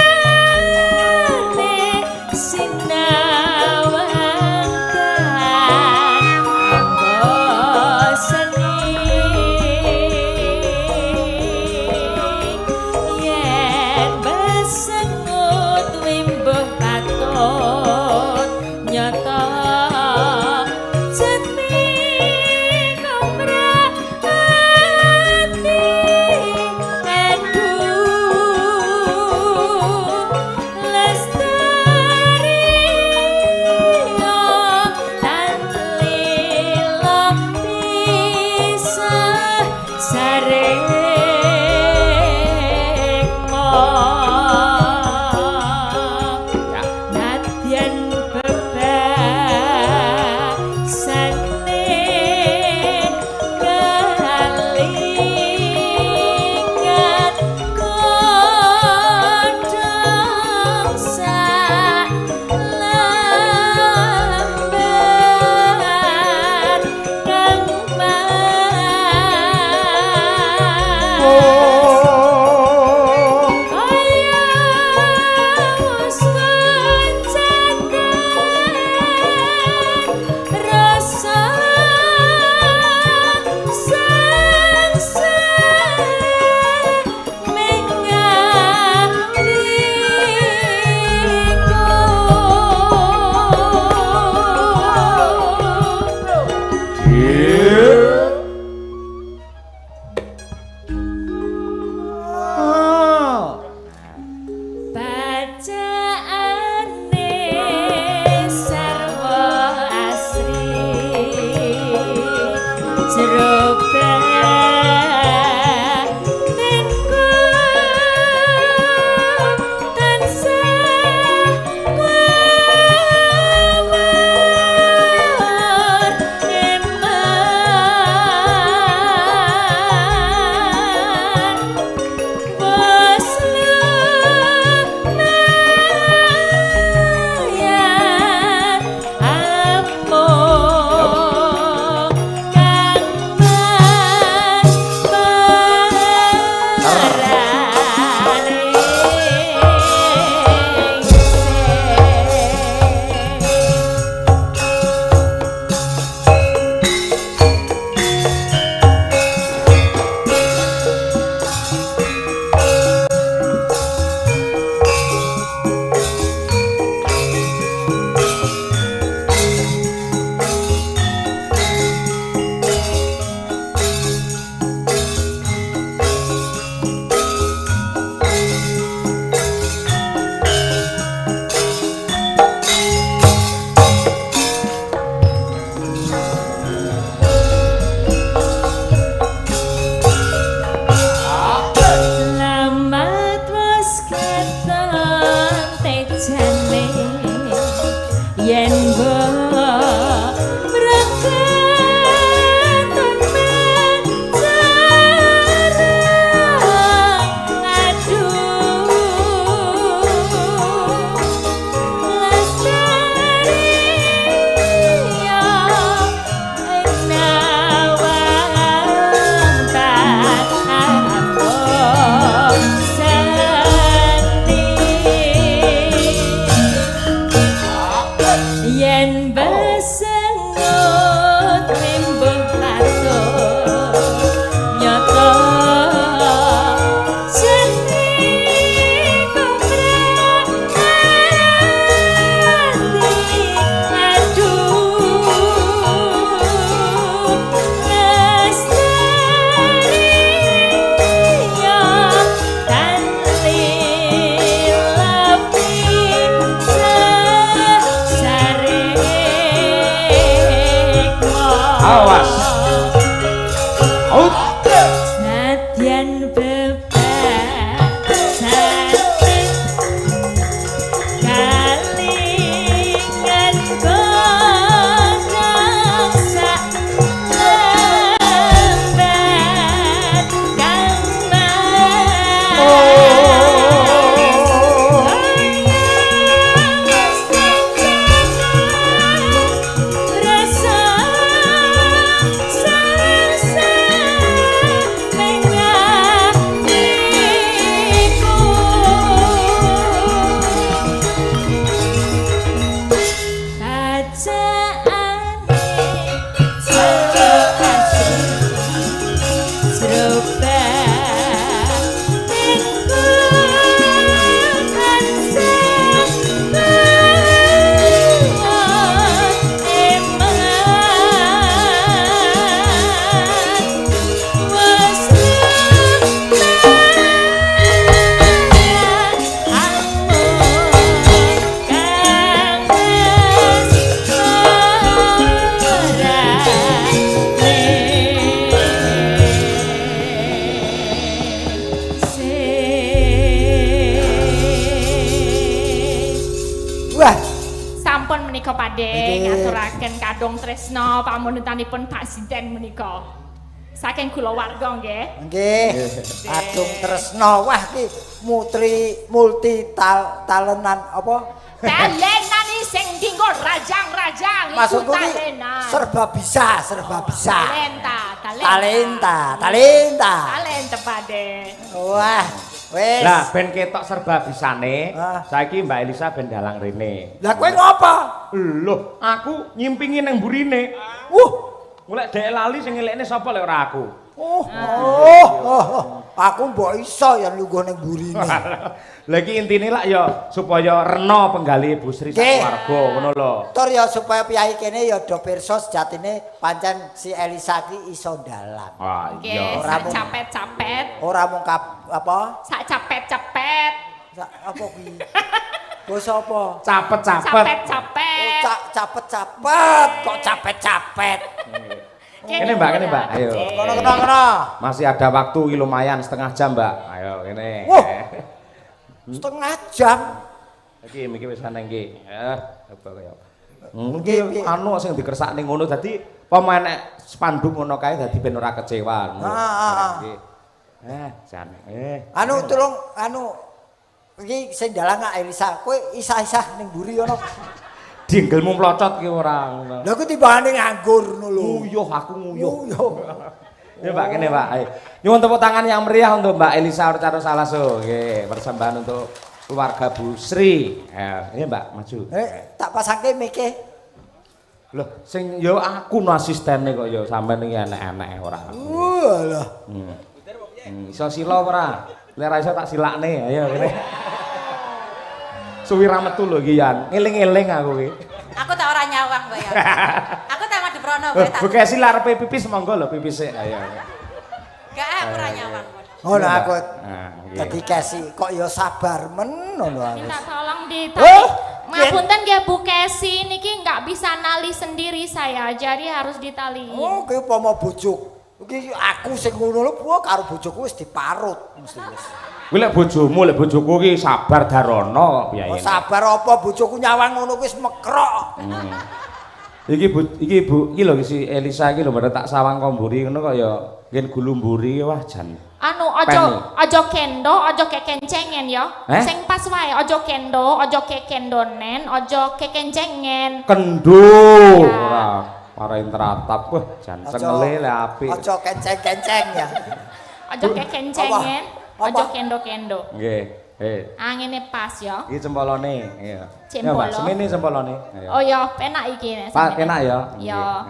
Pakde ngaturaken kadung tresna pamundutanipun Pak Sinten menika. Saking kula warga nggih. Nggih. Kadung tresna wah iki multi talenan apa? Talenan sing dinggo rajang-rajang Maksudku iku iki talenan. serba bisa. Talenta. Talenta Pakde. Wah, wis. Lah ben ketok serba bisane, saiki Mbak Elisa ben dalang rene. Lah kowe ngopo? Loh, aku nyimpingi nang burine. Golek dhek lali sing ngelekne sapa lek ora aku. Aku mbok iso ya lungguh ning burine. Lah iki intine lak ya supaya rena penggali Ibu Sri sak keluarga ngono lho. Tur ya supaya piyai kene ya do pirsa sejatine pancen si Elisa ki iso dalang. Wah, iya. Sak capet-capet. Ora mung apa? Sak capet-capet. Apa kuwi? Basa apa? Capet-capet. Capet-capet. Capet-capet, kok capet-capet. Kene Mbak, ayo. Kono. Masih ada waktu iki lumayan setengah jam, Mbak. Ayo kene. Setengah jam. Iki wis ana iki. Apa kaya. Iki anu sing dikersakne ngono dadi pemain spanduk ngono kae dadi ben ora kecewa. Jan. Anu tulung iki sing dalang Elisa. Kowe isah-isah ning mburi ngono. Dinggelmu mlocot ki ora ngono. Lah ku timbangane nganggur ngono lho. Nguyuh aku nguyuh. Ya Mbak kene Mbak. Ayo. Nyuwun tepuk tangan yang meriah untuk Mbak Elisa Orcaro Salaso. Nggih, persembahan untuk keluarga Bu Sri. Ya Mbak, maju. Tak pasangke mike. Loh, sing yo aku no asistene kok yo sampean iki enek-enek ora. Walah. Iso sila ora? Lek ora iso tak silakne. Ayo kene. Suwi ra metu lho iki Yan. Eling-eling aku iki. Aku tak ora nyawang kok ya. Aku tak madhep rono kowe tak. Buka si larepe pipis monggo lho pipis sik. Ayo. Gak aku ora nyawang kok. Ngono aku. Nggih. Dadi kesi kok ya sabar men ngono aku. Minta tolong ditarik. Ngapunten nggih Bu Kesi niki nggak bisa nali sendiri saya, jadi harus ditaliin. Oh, kowe upama bojoku. Iki aku sing ngono lho, karo bojoku wis diparut mesti wis. Kuwi lek bojomu, lek bojoku ki sabar darono kok piye. Oh, sabar apa bojoku nyawang ngono wis mekrok. Iki Bu, iki lho si Elisa iki lho bare tak sawang komburi ngono kok ya ngen gulumburi wah jan. Anu ojo kendo, ojo kekencengen ya. Sing pas wae ojo kendo, ojo kekendonen, ojo kekencengen. Kendo ora parain teratap wah jan sengele le apik. Ojo kenceng-kenceng ya. Ojo kekencengen, ojo kendo-kendo. Nggih. Angine pas ya. Iki cempolone, iya. Cempolo. Ya, semene cempolone. Ayo. Oh ya, penak iki nek. Pak, enak ya? Ya.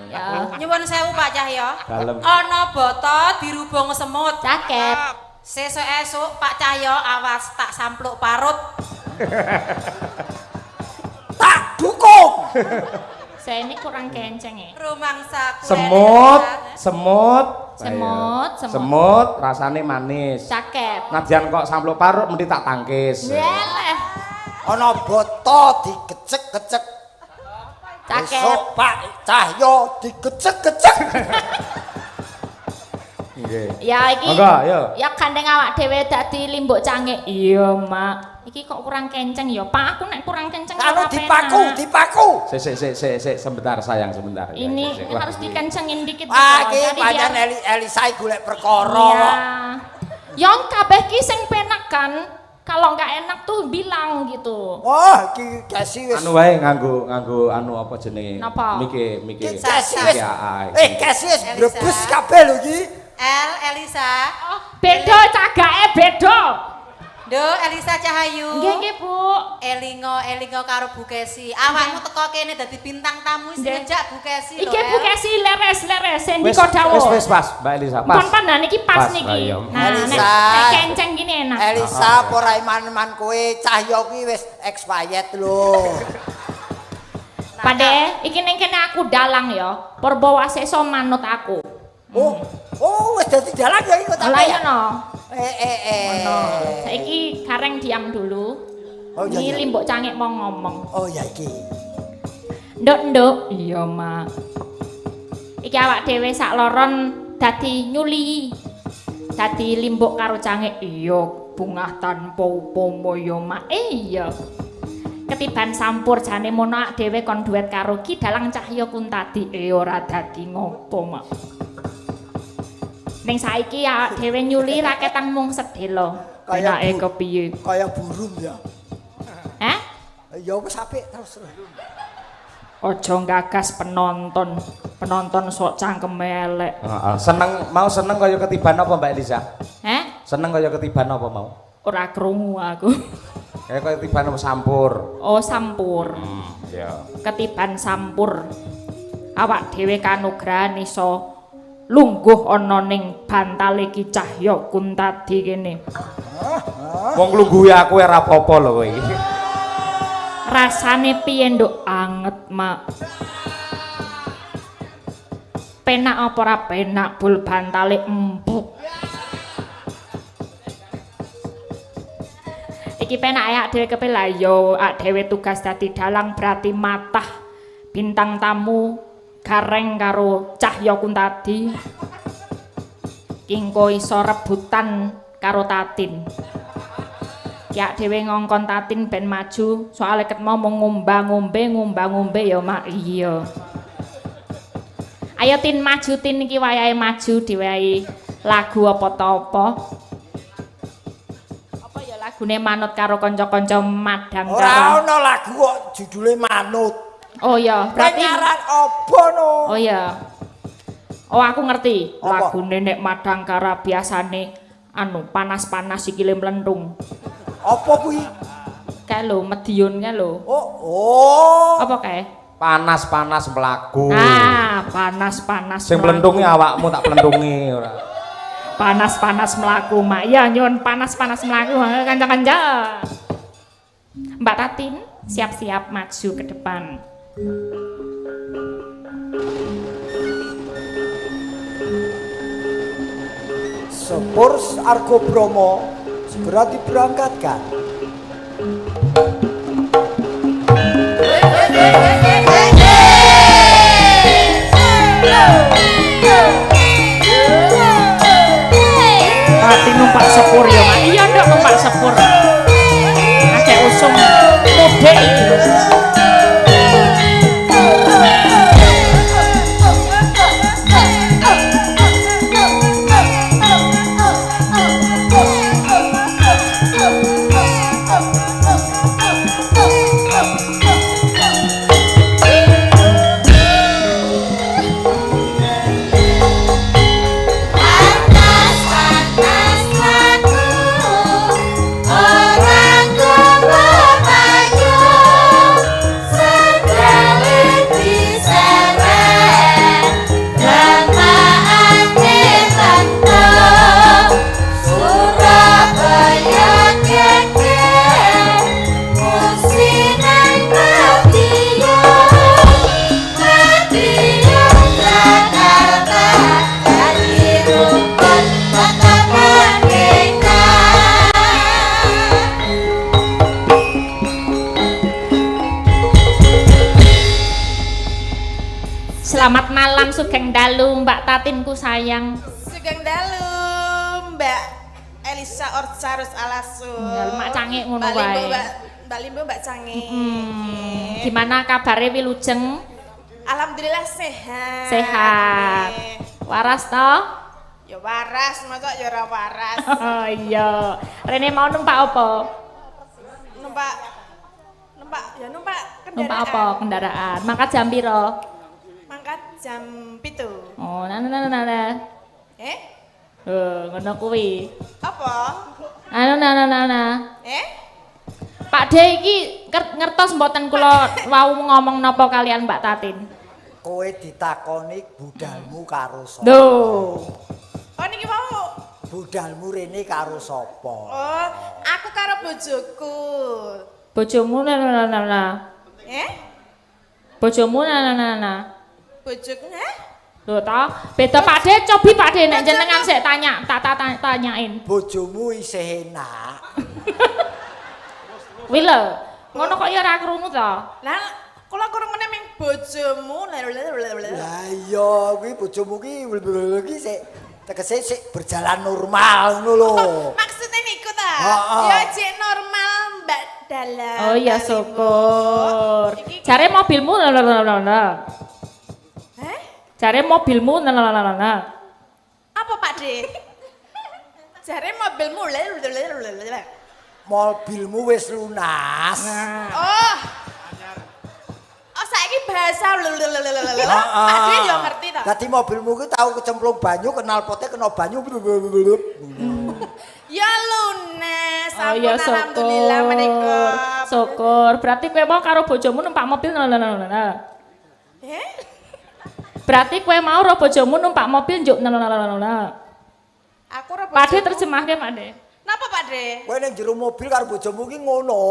Ya. Nyuwun sewu Pak Cahya. Dalem. Ana bata dirubung semut. Cakep. Sesuk-esuk Pak Cahya awas tak sampluk parut. Tak dukung. Saya ini kurang kenceng ya. Rumangsa Semut, rasane manis. Cakep. Nadyan kok sampluk parut mesti tak tangkis. Yeleh. Ana bata digecek-gecek. Cakep. Besok Pak Cahya digecek-gecek. Nggih. Ya iki. Monggo, yo. Ya gandeng awak dhewe dadi limbuk cangik. Iya, Mak. Iki kok kurang kenceng ya. Pak, aku nek kurang kenceng Anu ora dipaku. Sik, sebentar sayang, sebentar. Ini Wah, harus dikencengin dikit. Ah, gitu. iki Jadi pancen biar- Elisa golek perkara. Iya. Yang kabeh ki sing penak kan. Kalau nggak enak tuh bilang gitu. Wah, iki Kesi wis. anu wae nganggo anu apa jenenge? Napa? Mike. Kesi wis. Ya, Kesi wis brebes kabeh lho iki. Elisa. Beda cagake beda. Do Elisa Cahayu. Nggih, Bu. Elingo karo Bu Kesi. Awakmu teko kene dadi bintang tamu sejak Bu Kesi lho. Iki Bu Kesi leres sing Wis dikodawo. wis pas, Mbak Elisa, pas. Pan nah niki pas Pas, niki. ayo. Nah, Elisa. nek kenceng gini enak. Elisa ora iman-iman kowe Cahya kuwi wis expired lho. Pade, iki ning kene aku dalang ya. Perbawa sesuk manut aku. Oh, wis dadi dalang ya iki kok Lah iya no. Saiki kareng diam dulu. Oh iya. Ini limbuk cangik mau ngomong. Oh ya iki. Nduk. Iya, Mak. Iki awak dhewe sak loron dadi nyuli. Dadi limbuk karo cangik. Iya, bungah tanpa upama ya, Mak. Iya. Ketiban sampur jane mono ak dhewe kon duet karo Ki Dalang Cahya Kuntadi ora dadi ngopo mak. Ning saiki awak dhewe nyuli raketan mung sedhela. Enake kepiye? Kaya burung ya. Hah? Ya wis apik terus. Aja gagas penonton. Penonton sok cangkeme elek. Heeh, seneng kaya ketiban apa Mbak Elisa? Hah? Seneng kaya ketiban apa mau? Ora krungu aku. Kaya ketiban apa sampur? Oh, sampur. Ya. Ketiban sampur. Awak dhewe kanugrahan iso lungguh ana ning bantale Ki Cahya Kuntadi kene. Wong lungguhe aku ora apa-apa lho kowe iki. Rasane piye nduk anget, Mak? Penak apa ora penak bul bantale empuk. Iki penak ya dhewe kepela yo ak dhewe tugas dadi dalang berarti matah bintang tamu gareng karo Cahya Kuntadi. Kingko iso rebutan karo Tatin. Kiak dhewe ngongkon Tatin ben maju, soalnya ket mau ngumbang-ngombe ya mak iya. Ayo Tin maju Tin iki wayahe maju diwehi lagu apa ta apa? Apa ya lagune manut karo kanca-kanca madang karo. Ora ono lagu kok judule manut. Oh iya, berarti nyaran apa no? Oh iya. Oh aku ngerti. Apa? Lagune nek madang karo biasane anu panas-panas sikile mlentung. Apa kuwi? Kae lho Medion kae lho. Oh. Apa kae? Panas-panas mlaku. Ah, panas-panas. Sing plendungi awakmu tak plendungi ora. Panas-panas mlaku, Mak. Ya nyun panas-panas mlaku kanca-kanca. Mbak Tatin, siap-siap maju ke depan. Sepur Argo Bromo segera diberangkatkan. Hati numpak sepur ya, Mak. Iya ndak numpak sepur. Akeh usum mudik iki. Selamat malam Sugeng Dalu Mbak Tatinku sayang. Sugeng Dalu Mbak Elisa Orcarus Alasu. Mak Cangik ngono wae. Mbak Limbo Mbak Cangik. Gimana kabarnya Wilujeng? Alhamdulillah sehat. Sehat. Waras toh? Ya waras, masa ya ora waras. Oh iya. Rene mau numpak apa? Numpak kendaraan. Numpak apa kendaraan? Mangkat jam piro? Mangkat jam 7. Oh, nah. Ngono kuwi. Apa? Nah. Pak De iki ngertos mboten kula wau ngomong napa kalian Mbak Tatin? Kowe ditakoni budalmu karo sapa? Lho. Oh niki mau. Budalmu rene karo sapa? Oh, aku karo bojoku. Bojomu nah. Bojomu nah. Bojoku Lho ta, beda Pak De, cobi Pak De nek jenengan sik tanyain. Bojomu isih enak. Kuwi lho, ngono kok ya ora krungu ta? Lah, kula kurang meneh ming bojomu. Lah iya, kuwi bojomu ki sik tegese sik berjalan normal ngono lho. Maksudnya niku ta? Heeh. Ya jek normal Mbak dalam. Oh iya syukur. Jare mobilmu lha. Heh? Jare mobilmu lha. Apa Pak De? Jare mobilmu Mobilmu wis lunas. Oh. Oh saiki bahasa Pak De yo ngerti to. Dadi mobilmu ku tau kecemplung banyu, knalpotnya kena banyu. Ya lunas. Oh iya Sampun alhamdulillah menika. Syukur. Berarti kowe mau karo bojomu numpak mobil lha. Eh? Berarti kowe mau karo bojomu numpak mobil njuk lha. Aku ora Pak De bojoku. terjemahke Pak De. Napa Pak De? Kowe ning jero mobil karo bojomu ki ngono.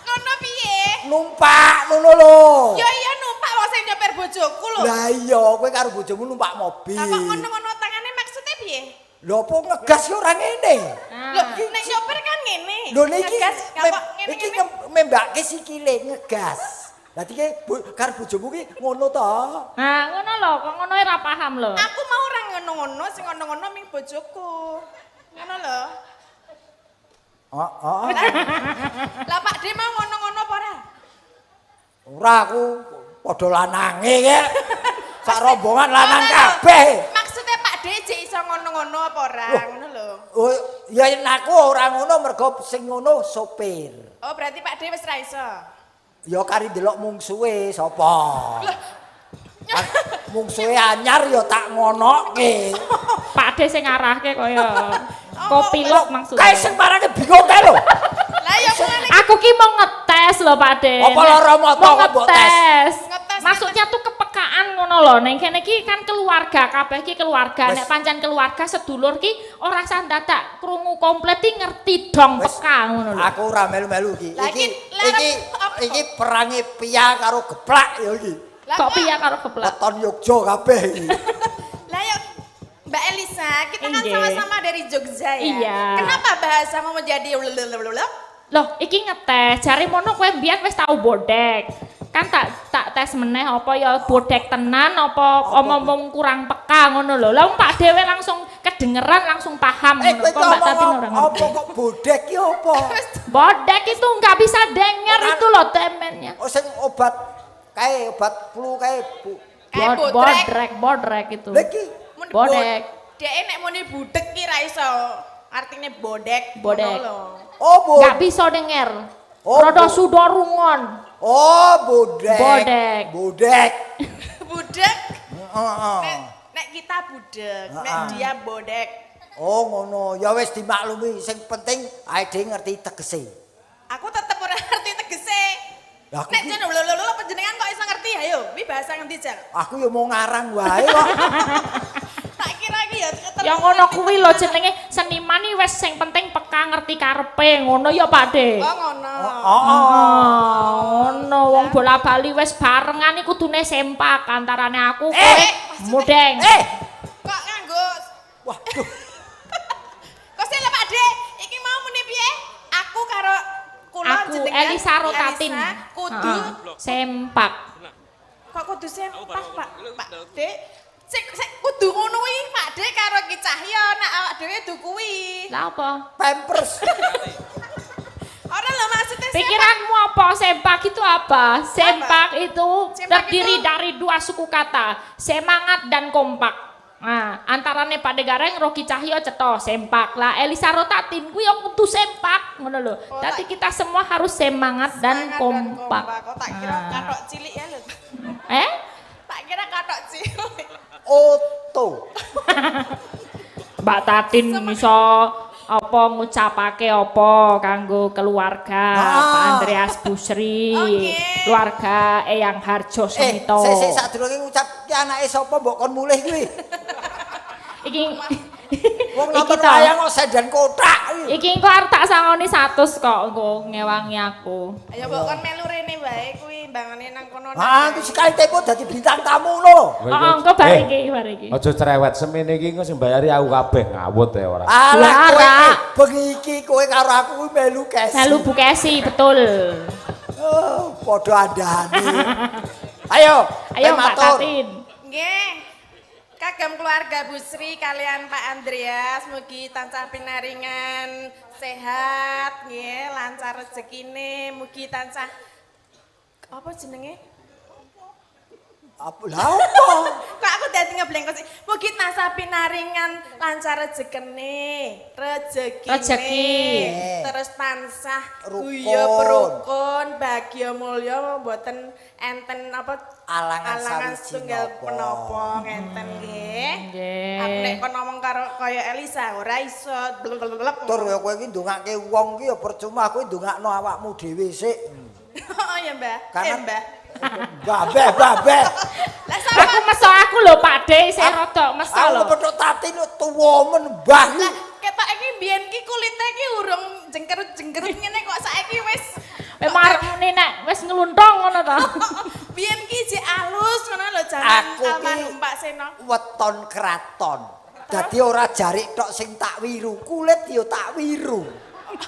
Ngono piye? Numpak ngono lho. Ya iya numpak wong sing nyopir bojoku lho. Lah iya, kowe karo bojomu numpak mobil. Lah kok ngono-ngono tangane maksudnya piye? Lho apa ngegas ya ora ngene. Lho nek nyopir kan ngene. Lho niki Ngegas, kok iki ngene-ngene. membake sikile ngegas. Lah iki karo bojomu ki ngono to. Nah, ngono lho, kok ngono ora paham lho. Aku mau ora ngono-ngono, sing ngono-ngono ming bojoku. Ngono lho. Heeh. Lah Pak De mau ngono-ngono apa ora? Ora aku padha lanange ke. Sak rombongan lanang kabeh. Maksudnya Pak De jek iso ngono-ngono apa ora? Ngono lho. Oh, ya aku ora ngono mergo sing ngono sopir. Oh, berarti Pak De wis ra iso. Ya kari delok mungsuhe sapa. Mungsuhe anyar ya tak ngonoke. Pak De sing ngarahke kaya kopilot maksudnya. Kae sing marane bingung kae lho. Lah ya ngene Aku ki mau ngetes lho Pak De. Apa lara mata Mau kok mbok tes? ngetes. Ngetes, Maksudnya tuh kepekaan ngono lho. Ning kene ki kan keluarga, kabeh ki keluarga. Nek pancen keluarga sedulur ki ora sah dadak krungu komplit ki ngerti dong Wes, peka ngono lho. Aku ora melu-melu iki. Lah, Iki perangi pia karo geplak ya iki. Lah Kok piye karo keplak? Weton Yogya kabeh iki. Lah ya Mbak Elisa, kita kan Inggih. sama-sama dari Jogja ya. Iya. Kenapa bahasamu menjadi Loh, iki ngetes. Jare mono kowe mbiyen wis tau bodek. Kan tak tes meneh apa ya bodek tenan apa omong kurang peka ngono lho. Lah wong Pak Dewe langsung kedengeran langsung paham ngono. Kowe Kok Mbak Tati ora ngerti. apa kok bodek ki apa? Bodek itu nggak bisa denger itu loh temennya. Oh sing obat flu kae Bu. Kayak bodrek. Bodrek itu. Lha iki Bodek. Dek nek muni budek ki ra iso. Artine bodek. Bodek. ngono lho. oh Nggak bisa denger. Oh, Rodo bo- sudorungon. Oh bodek. Bodek. Bodek. Budek. Heeh. Nek kita budek, nek Heeh. dia bodek. Oh ngono, ya wis dimaklumi sing penting ae dhewe ngerti tegese. Aku tetep ora ngerti tegese. Lah aku Nek ki- jan lho panjenengan kok iso ngerti ayo, wi bahasa ngendi jan? Aku ya mau ngarang wae kok. Tak kira iki ya Ya ngono kuwi lho jenenge seniman iki wis sing penting peka ngerti karepe ngono ya Pak De. Oh ngono. Ngono wong bola-bali wis barengan iki kudune sempak antarane aku kowe mudeng. Kok nganggo Waduh. Kok sih Pak De, iki mau muni piye? Aku karo kula Aku jenengan Elisa Rotatin. Elisa, kudu Heeh, sempak. kok kudu sempak Pak De. Sik kudu ngono kuwi Pak De karo Ki Cahya nek awak dhewe du kuwi. Lah apa? Pampers. Ora lho maksudnya Pikiranmu apa? Sempak itu apa? Sempak itu Sempak terdiri itu- dari dua suku kata, semangat dan kompak. Nah, antarane Pak De Gareng, Rocky Cahyo cetha sempak. Lah Elisa Rotatin kuwi yo kudu sempak ngono lho. Oh, Dadi kita semua harus semangat dan semangat kompak. Kok tak kira Nah. katok cilik ya lho. Eh? Tak kira katok cilik. Oto. Mbak Tatin iso apa ngucapake apa kanggo keluarga Pak Andreas Busri, Oke. keluarga Eyang Harjo Sumito. Sik sadurunge ngucap ki anake sapa mbok kon mulih kuwi. Iki Wong iki nonton to. wayang kok sedan kotak iki. Iki engko arep tak sangoni 100 kok engko ngewangi aku. Ayo mbok kon melu rene wae kuwi mbangane nang kono. Ah, itu sekali tempo dadi bintang tamu lho. Oh, engko bar iki. Aja cerewet semene iki engko sing bayari aku kabeh ngawut ya ora. Alah kowe Lara. bengi iki kowe karo aku kuwi melu kes. Melu Bukesi betul. Oh, padha andane. Ayo, Ayo kowe Mbak matur. Tatin. Nggih. Kagem keluarga Bu Sri kalian Pak Andreas mugi tansah pinaringan sehat nggih, lancar rezekine, mugi tansah apa jenenge? Apa lha apa? Kok aku dadi ngeblengkos sih. Mugi tansah pinaringan lancar rezekine, Rezeki. terus tansah Rukun. guyub rukun, bahagia mulya mboten enten apa Alangan setunggal menapa ngenten nggih. Nggih. Aku nek kon ngomong karo kaya Elisa ora iso blek. Tur ya kowe iki ndongake wong ki ya percuma kowe ndongakno awakmu dhewe sik. Oh ya Mbah. Karena- Mbah. Babeh. Lah sama Aku meso aku lho Pak De, saya rada meso Aku lho. kepethuk tati tuwa men Mbah. lah ketok iki mbiyen ki kulite ki urung jengkerut-jengkerut ngene kok saiki wis Memang nek wis ngeluntong ngono to. biyen ki jek alus ngono lho jaman Aku ki- almarhum Pak Seno. Weton kraton. Dadi ora jarik tok sing tak wiru, kulit ya tak wiru.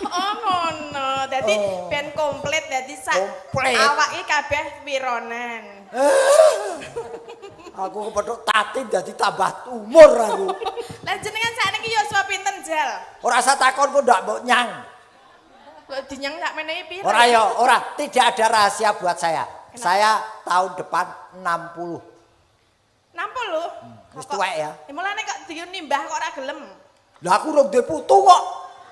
Oh ngono. Dadi ben komplit dadi sak Komplit. awake kabeh wironan. Aku kepethuk tati dadi tambah umur aku. Lah jenengan sakniki yuswa pinten Jal? Ora usah takon kok ndak mbok nyang. Kok dinyang sak menehi pira? Ora ya, ora. Tidak ada rahasia buat saya. Saya tahun depan 60. 60. Wis tuwek ya. Mulane kok diuni mbah kok ora gelem. Lah aku urung duwe putu kok.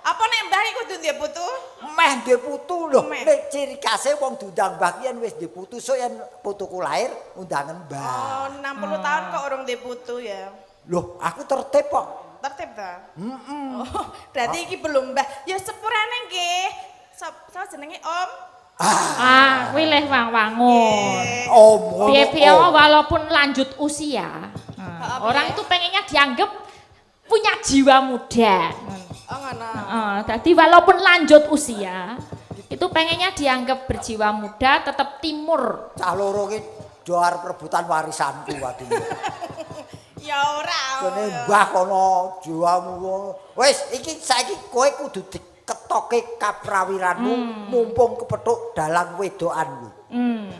Apa nek mbah iku kudu ndek putu? Meh duwe putu lho. Meh. Nek ciri khase wong diundang mbah ki yen wis duwe putu, sok yen putuku lahir undangan mbah. Oh, 60 tahun kok urung ndek putu ya. Loh, aku tertib kok. Tertib ta? Oh, berarti iki belum mbah. Ya sepurane nggih. Sapa jenenge Om? Ah, kuwi leh wang-wangun. Om. Piye-piye om. walaupun lanjut usia, orang itu pengennya dianggap punya jiwa muda. Oh ngono. Jadi walaupun lanjut usia, itu pengennya dianggap berjiwa muda, tetap timur. Cah loro ki doar perebutan warisanku waduh. Ya ora. Kene mbah kono jiwamu. Wis iki saiki kowe kudu diketoke kaprawiranmu mumpung kepethuk dalang wedokan kuwi.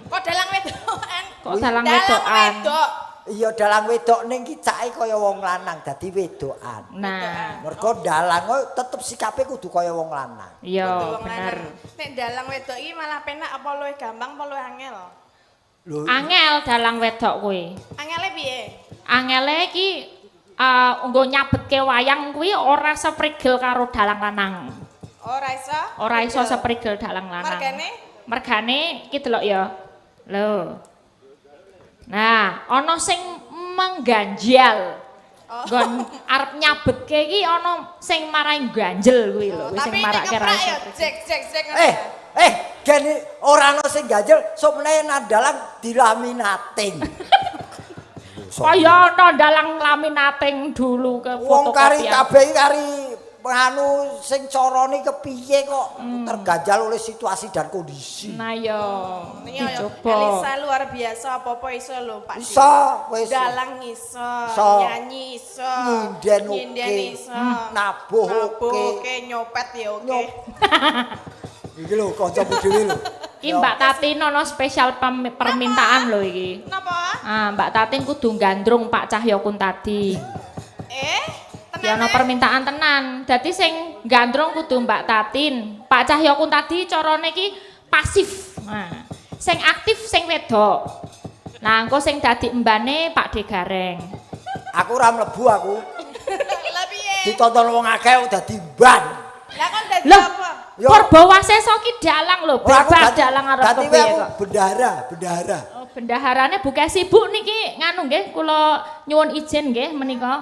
Kok dalang wedokan? Kok dalang wedokan? Wedok. Iya dalang wedok ning ki cake kaya wong lanang dadi wedokan. Nah, Mergo dalang kok tetep sikape kudu kaya wong lanang. iya Wong bener. lanang. Nek dalang wedok iki malah penak apa luwih gampang apa luwih angel? Lho, Angel dalang wedok kuwi. Angele piye? Angele iki nggo nyabetke wayang kuwi ora seprigel karo dalang lanang. Ora iso? Ora iso seprigel dalang lanang. Mergane? Mergane iki delok ya. Lho. Nah, ana sing mengganjal. Nggon arep nyabetke iki ana sing marai ganjel kuwi lho, wis sing Tapi nek marake ra keprak iso. ya jek ngono. gene ora ana sing ganjel, sok meneh nandalang dilaminating. Kaya ana dalang laminating dulu ke Wong kari fotokopian. kabeh kari anu sing carane kepiye kok terganjal oleh situasi dan kondisi. Nah ya, Iya, dicoba. Elisa luar biasa apa-apa iso lho Pak. Iso wis Dalang iso, Iso. nyanyi iso, Nyinden oke. iso, Nabuh oke. nyopet ya oke. Nyop. Iki lho kancamu dhewe lho. Iki Mbak Tatin ana spesial permintaan lho iki. Napa? Mbak Tatin kudu gandrung Pak Cahyo Kuntadi. Ya ana permintaan tenan. Dadi sing gandrung kudu Mbak Tatin. Pak Cahyo Kuntadi carane iki pasif. Nah, sing aktif sing wedok. Nah, engko sing dadi embane Pak De Gareng. Aku ora mlebu aku. Lah piye? Ditonton wong akeh dadi ban. Lah kon dadi Loh, apa? Yo. Purbawaseso ki dalang lho, Ora, aku bebas dadi- dalang arep dadi kepiye aku kok. bendahara. Oh, bendaharane buka sibuk niki nganu nggih kula nyuwun izin nggih menika.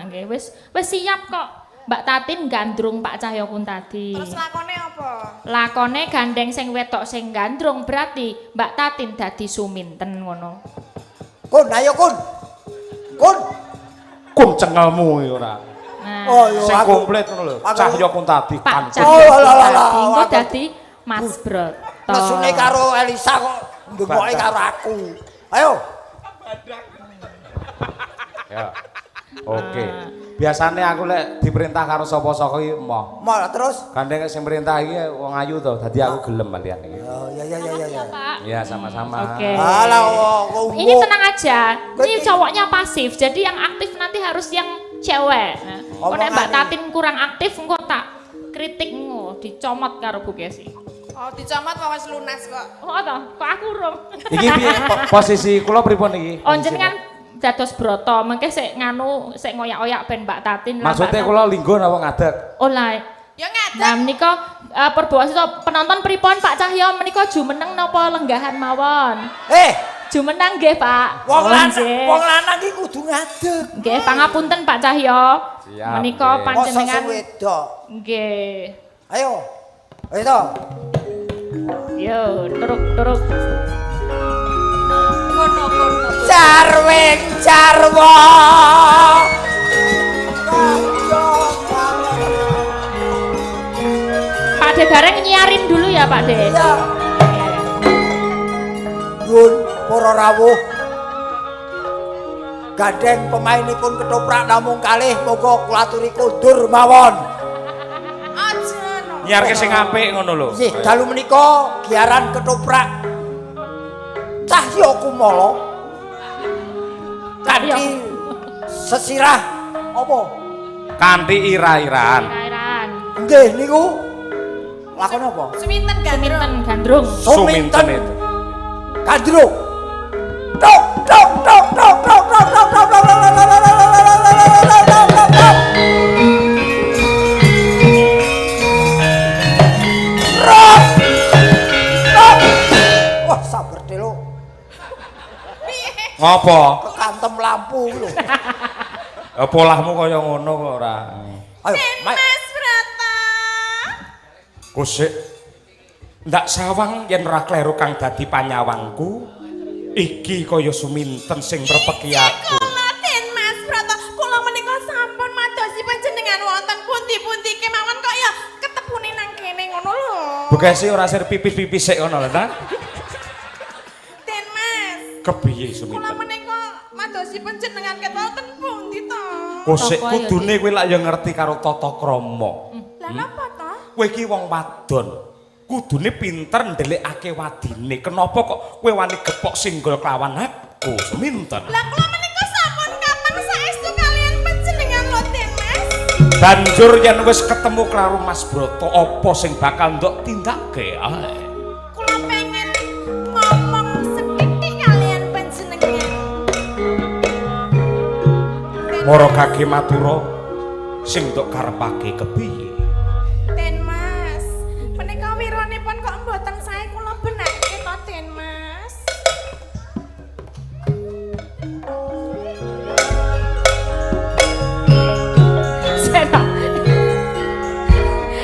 Nggih wis siap kok. Mbak Tatin gandrung Pak Cahyo Kuntadi. Terus lakone apa? Lakone gandeng sing wedok sing gandrung berarti Mbak Tatin dadi suminten ngono. Kun, ayo kun. Kun. Kun cengelmu iki ora. Nah, Oh, yo Sing aku. komplit ngono lho. aku- Cahyo Kuntadi Pak kan. Cahyo Oh, lah, lah, lah, Kuntadi engko aku- dadi Mas Broto. Mesune karo Elisa kok ndemoke karo aku. Ayo. Ya. Oke. Biasanya aku lek diperintah karo sapa-sapa iki emoh. Mau terus? Gandeng sing perintah iki wong ayu to, dadi aku gelem malian iki. Oh, ya. Pak. Iya, sama-sama. Oke. Alah, Ini tenang aja. Ini cowoknya pasif. Jadi yang aktif nanti harus yang cewek. Nah, kok nek Mbak Tatin kurang aktif engko tak kritik engko dicomot karo Bu Kesi. Oh, dicomot kok wis lunas kok. Oh, toh, kok aku urung. Iki piye posisi kula pripun iki? Oh, jenengan dados broto, mengke sik nganu sik ngoyak-oyak ben Mbak Tatin. Maksudnya kula linggo napa ngadeg? Oh lah. Ya ngadeg. Nah menika perbuatan penonton pripun Pak Cahyo menika jumeneng napa lenggahan mawon? Jumeneng nggih Pak. Wong lanang iki kudu ngadeg. Nggih, pangapunten Pak Cahyo. Siap, Menika nggih. panjenengan Mosok wedok. nggih. Ayo. Ayo to. Yo, turuk. Ngono. Jarweng jarwa. Pak De bareng nyiarin dulu ya Pak De. Iya. Nun para rawuh. Gandeng pemainipun ketoprak namung kalih moga kula aturi kundur mawon. Aja no. Nyiarke sing apik ngono lho. Nggih, dalu menika giaran ketoprak Cahya Kumala. Kanthi sesirah apa? Kanthi ira-iraan. Kairan. Nggih niku lakon apa? Suminten gandrung. Suminten gandrung. Suminten itu. Gandrung. Tok tok tok tok tok tok tok tok tok wah sabar delo. Ngopo? Kekantem lampu lho. Ya polahmu kaya ngono kok ora. Ayo, Mak. Mas Brata. Kusik. Ndak sawang yen ora kleru kang dadi panyawangku. Iki kaya suminten sing mrepeki aku. Kula Den Mas Brata, kula menika sampun madosi panjenengan wonten pundi-pundi kemawon kok ya ketepune nang kene ngono lho. Bekasi ora sir pipis-pipis sik ngono lho ta. Den Mas, Kepiye kula suminten? menika madosi panjenengan ket wonten pundi to? Kusik Toko ayo, kudune kowe lak ya ngerti karo tata krama. Lah napa to? Kowe iki wong wadon. Kudune pinter ndelikake wadine. Kenapa kok kowe wani gepok singgol kelawan aku, suminten? Lah kula menika sampun kapan saestu kalian panjenengan lho Den Mas? Banjur yen wis ketemu karo Mas Broto, apa sing bakal ndok tindakke ae? Kula pengen ngomong sethithik kalian panjenengan. Mara kage matura sing ndok karepake kepiye? Den Mas, menika wiranipun kok mboten sae kula benake to Den Mas.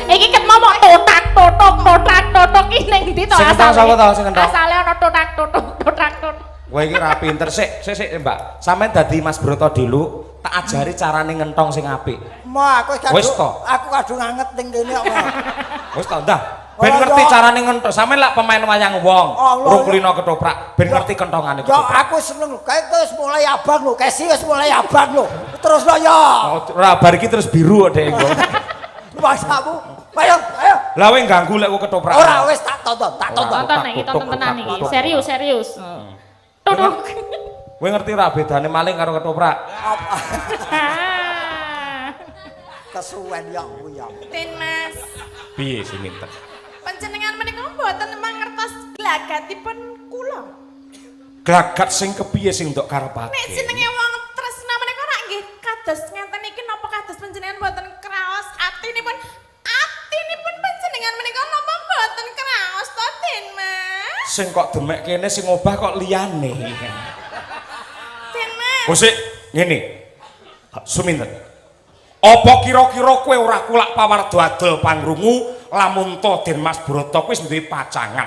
Iki ket momok totak iki ning ndi to Sing asale? sapa to sing entok? Asale ana totak. Kowe iki ra pinter sik Mbak. Sampeyan dadi Mas Broto dulu, tak ajari carane ngentong sing apik. Ma aku Wis to. aku kadung anget ning kene kok. Ma. Wis to, ndah. Ben Oh, ngerti ya. carane ngentong. Sampeyan lak pemain wayang wong, Oh, rung kulino ketoprak, ben ngerti kentongane Ya ketoprak. aku seneng lho, kae wis mulai abang lho, Kesi wis mulai abang lho. Terus lho ya. Oh, ora bar iki terus biru kok Dek. Masamu. Ayo. Lah kowe ganggu lek kowe ketoprak. Ora wis tak tonton. Tonton iki, tonton tenan iki. Serius. Tutuk. Kowe ngerti ora bedane maling karo ketoprak? Apa? Kesuwen ya kuwi ya. Den Mas, Piye suminten? panjenengan menika mboten mangertos glagatipun kula. Glagat sing kepiye sing ndok karepake? Nek jenenge wong tresna menika rak nggih kados ngeten iki napa kados panjenengan mboten kraos atinipun panjenengan menika napa mboten kraos to Den Mas? Sing kok demek kene sing obah kok liyane. Den Mas. Kusik ngene. Suminten. Apa kira-kira kowe ora kulak pawardo adol pangrungu lamun to Den Mas Broto wis duwe pacangan?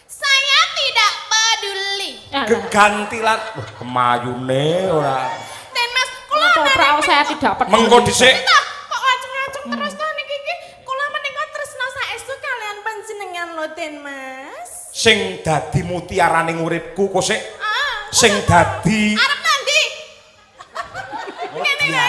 Saya tidak peduli. Gegantilan kemayune ora. Den Mas, kula Ketoprak saya tidak peduli. Mengko dhisik kok ngacung-ngacung terus to niki iki kula menika tresna saestu kalian panjenengan lho Den Mas. sing dadi mutiaraning uripku Kusik. Ah, Sing dadi arep nanti. Ngene ae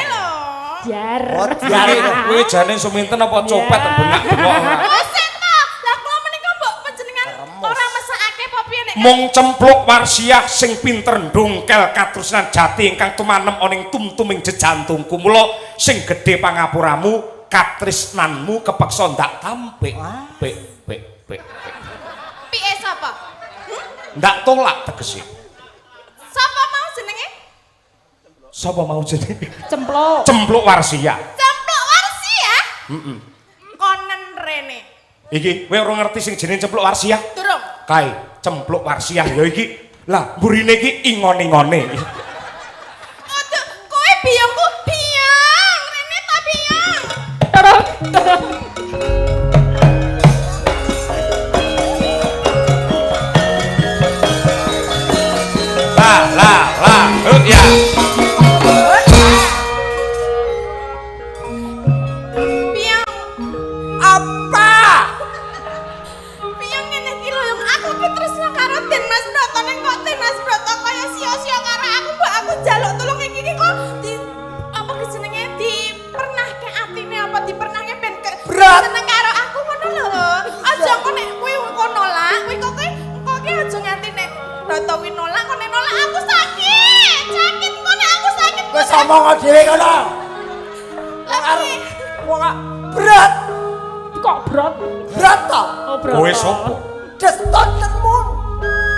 Diar. Oh, Diar. Kuwi jane Suminten apa copet bengak-bengok ora. Oset to. Lah kula menika mbok panjenengan ora mesakake apa piye nek Mung cempluk warsiah sing pinter ndongkel katresnan jati ingkang tumanem oning tumtuming jejantungku. Mula sing gedhe pangapuramu katresnanmu kepeksa ndak tampik. Pik. piye sapa? Ndak tolak tegese. Sapa mau jenenge? Sapa mau jenenge? Cempluk. Cempluk warsiah. Cempluk warsi ya? Heeh. Konen rene. Iki kowe ora ngerti sing jenenge cempluk warsiah? Durung. Kae, cempluk warsiah ya iki. Lah, mburine iki ingon-ingone. Aduh, kowe biyongku biyong. Rene ta biyong. Lah, ya. Biyong, Apa? biyong ngene iki lho, aku ki tresno karo Den Mas Broto ning kok Den Mas Broto kaya sia-sia karo aku, mbok aku njaluk tulung iki kok di apa ki jenenge dipernahke atine apa dipernahke ben Berat. seneng karo aku ngono lho. Aja kok nek kowe kok nolak, kowe ki aja nganti nek Broto wi nolak, kok nek nolak aku sakit. Sakit kok nek aku sakit. Wis omong dhewe kono. Lagi. Wong berat. Kok brot? Berat to. Oh, brot. Kowe sapa? Destontenmu.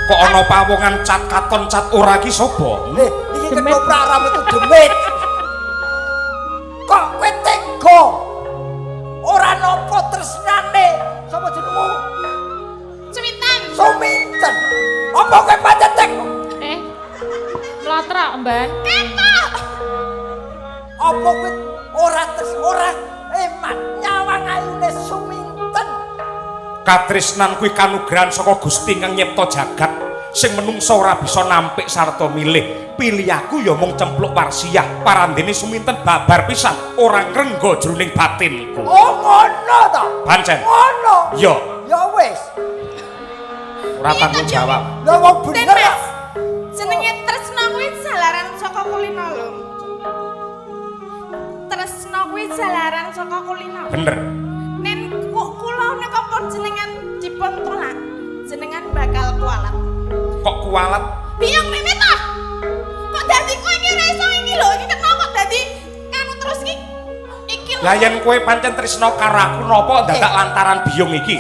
Kok ana pawongan cat katon cat ora ki sapa? Iki Demit. ketoprak rambut demit. Kok kowe tega? Ora napa tresnane. Sapa jenengmu? Cuwitan. Suminten. Apa kowe pancen tega? Mlatra, Mbak. Ketok. Apa kowe ora eman nyawang ayune Suminten? Katresnan kuwi kanugrahan saka Gusti kang nyipta jagat sing menungsa ora bisa nampik sarta milih. Pilih aku ya mung cempluk warsiah, parandene Suminten babar pisan ora ngrengga jroning batinku. Oh ngono to. Pancen. Ngono. Ya, Ya wis. ora tanggung jawab. Lah wong Den bener. Mas, jenenge Tresna kuwi jalaran saka kulino lho. Tresna kuwi jalaran saka kulino. Bener. Nen kok kula nek apa jenengan dipun tolak, jenengan bakal kualat. Kok kualat? Biyong rene ta? Kok dadi kowe iki ora iso iki lho, iki kenapa kok dadi anu terus iki? Iki lho. Lah yen kowe pancen tresna karo aku napa dadak lantaran biyong iki?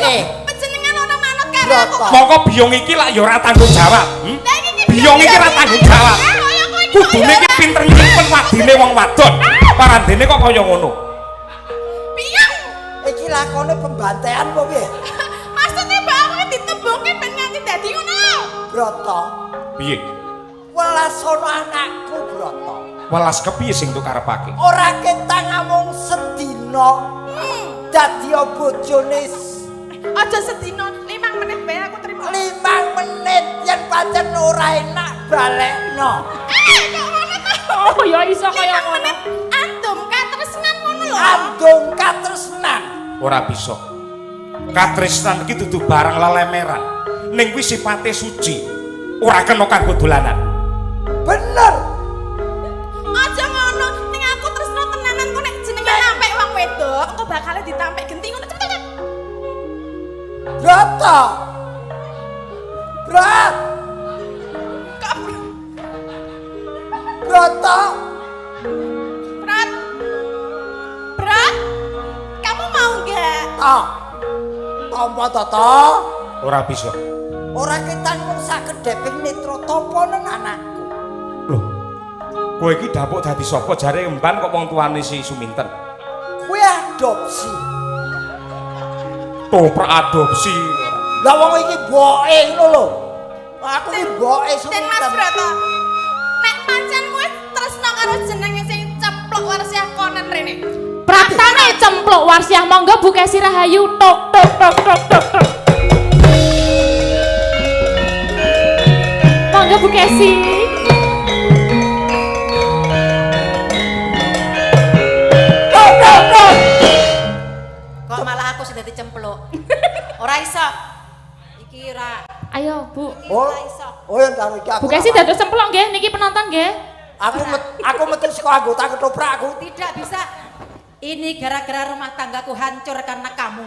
Panjenengan ora manut karo aku. kok. Mongko biyong iki lak ya ora tanggung jawab. Lah iki Biyong iki ora tanggung jawab. Kudune iki pinter nyimpen wadine wong wadon. Parandene kok kaya ngono. Biyong. Iki lakone pembantaian apa piye? Maksudnya mbak aku ditembungke ben nganti dadi ngono lho. Broto. Piye? Welas sono anakku, Broto. Welas kepiye sing tuk karepake? Ora ketang ngomong sedina. Dadi bojone Aja sedina 5 menit bae aku terima. 5 menit yen pancen ora enak balekno. Kok ngono ta? Oh, ya iso kaya 5 ngono. menit andum katresnan ngono lho. Andung katresnan. Ora bisa. Katresnan iki dudu barang lelemeran. Ning kuwi sifate suci. Ora kena kanggo dolanan. Bener. Aja ngono, ning aku tresno tenanan kok nek jenenge nampik wong wedok, engko bakal ditampik genti ngono cepet. Broto. Brat. Kok Broto. Berat. Berat. Kamu mau enggak? Toh. Tompo toto. Ora bisa. Ora ketang mung sakedheping netra toponen anakku. Loh. Kowe iki dapuk dadi sapa jare emban kok wong tuane si Suminten? Kuwi adopsi. Toprak adopsi. Lah wong iki boke ngono lho. Aku iki boke Den Mas Suminten. Broto. Nek pancen kowe tresno karo jenenge sing ceplok warsiah konen rene. Pratane cempluk warsiah monggo Bu Kesi Rahayu tok tok tok tok tok tok. Monggo Bu Kesi. Tok tok tok. Kok malah aku sing dadi cempluk. Ora iso. Iki ora Ayo Bu. Oh. Oh yang karo iki aku. Bu Kesi dados cempluk nggih niki penonton nggih. Aku Aku metu saka anggota ketoprak aku. Tidak bisa. Ini gara-gara rumah tanggaku hancur karena kamu.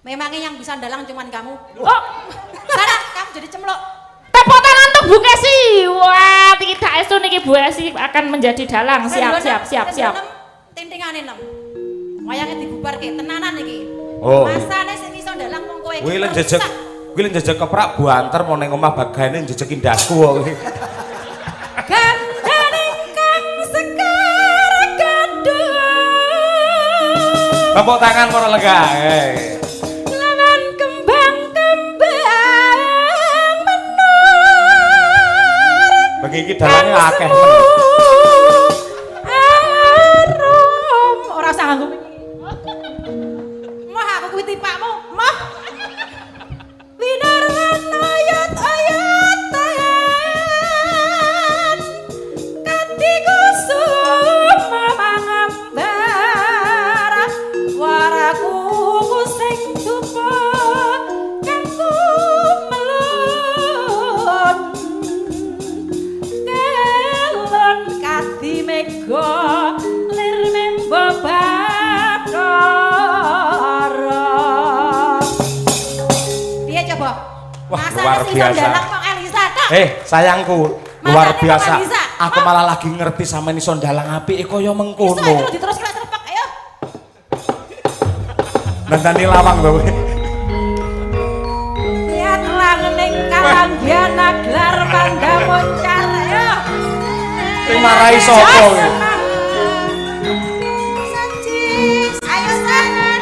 Memangnya yang bisa dalang cuman kamu. Oh, Sana, kamu jadi cemlok. tepuk tangan untuk Bu Kesi. Wah, iki tak estu niki Bu Kesi akan menjadi dalang. Siap. Tintingane 6. Wayange dibubarke tenanan iki. Oh. Masane sing iso dalang wong kowe iki. Kuwi lek terus jejeg, bisa. kuwi lek jejeg keprak buanter mau ning omah bagane jejekin dasku kok. Gandane kang sekar gaduh. Tepuk tangan para lega. Lawan kembang-kembang menur. Bagi iki dalange akeh men. Arum. Ora usah nganggo iki. Moh aku kuwi tipakmu, moh. Winar lan ayat-ayat tayan. Kanthi kusum mangambar. Waraku sing dupa kanggo melon. Kelon kati mega lir membo Bathara. Piye coba? Wah, Masa luar sing iso biasa. dalang kok Elisa tok? Sayangku, Masane luar kok biasa. nggak bisa? Aku malah lagi ngerti sampean iso ndalang apike kaya Iso iki mengkono. lho diterus kira serpak ayo. Dandani lawang to. Lihat lang ning kalanggiana glar panda moncar ayo. Sing marahi sapa kuwi? Sanjis, ayo sangan.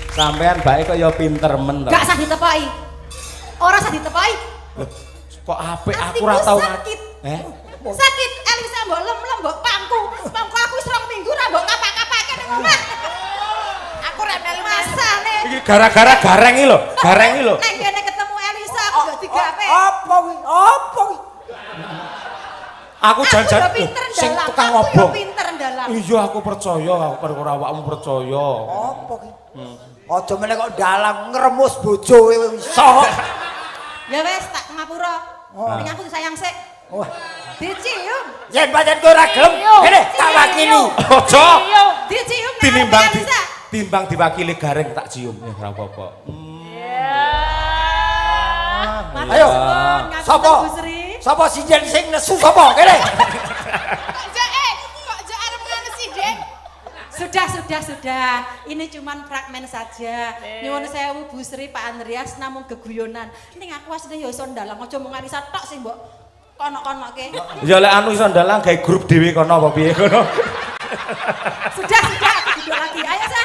Sampean bae kaya pinter men to. Gak usah ditepoki. Ora usah ditepoki. Kok apik aku ora tau sakit. Sakit Elisa mbok lem-lem mbok pangku. Pangku aku wis 2 minggu ra mbok kapak-kapake nang omah. Aku ra melu masane. Iki gara-gara gareng iki lho, gareng iki lho. Nek kene ketemu Elisa aku gak digawe. Apa kuwi? Apa kuwi? Aku janjan Aku yo pinter sing dalang. tukang Aku yo ngobong. pinter dalang. Iya aku percaya, aku perkara awakmu percaya. Apa kuwi? Aja meneh kok dalang ngremus bojo iso. Ya wis tak ngapura. Ning aku disayang sik. Wah, Dicium. yen pancen kowe ora gelem, kene tak wakili. Aja. Dicium nang Tinimbang arep Elisa. timbang diwakili gareng tak cium ya ora apa-apa. Matur Ayo, suwun, ngapunten, sapa? Bu Sri. Sapa sijen sing nesu sapa? Kene. Kok jo arep nganesi, Dek? Sudah. Ini cuman fragmen saja. Nyuwun sewu Bu Sri, Pak Andreas namung geguyonan. Ning aku asline ya iso ndalang, aja mung Elisa tok sing mbok konok-konokke. Ya lek anu iso ndalang gawe grup dhewe kono apa piye kono. Sudah, duduk lagi. Ayo, Sa.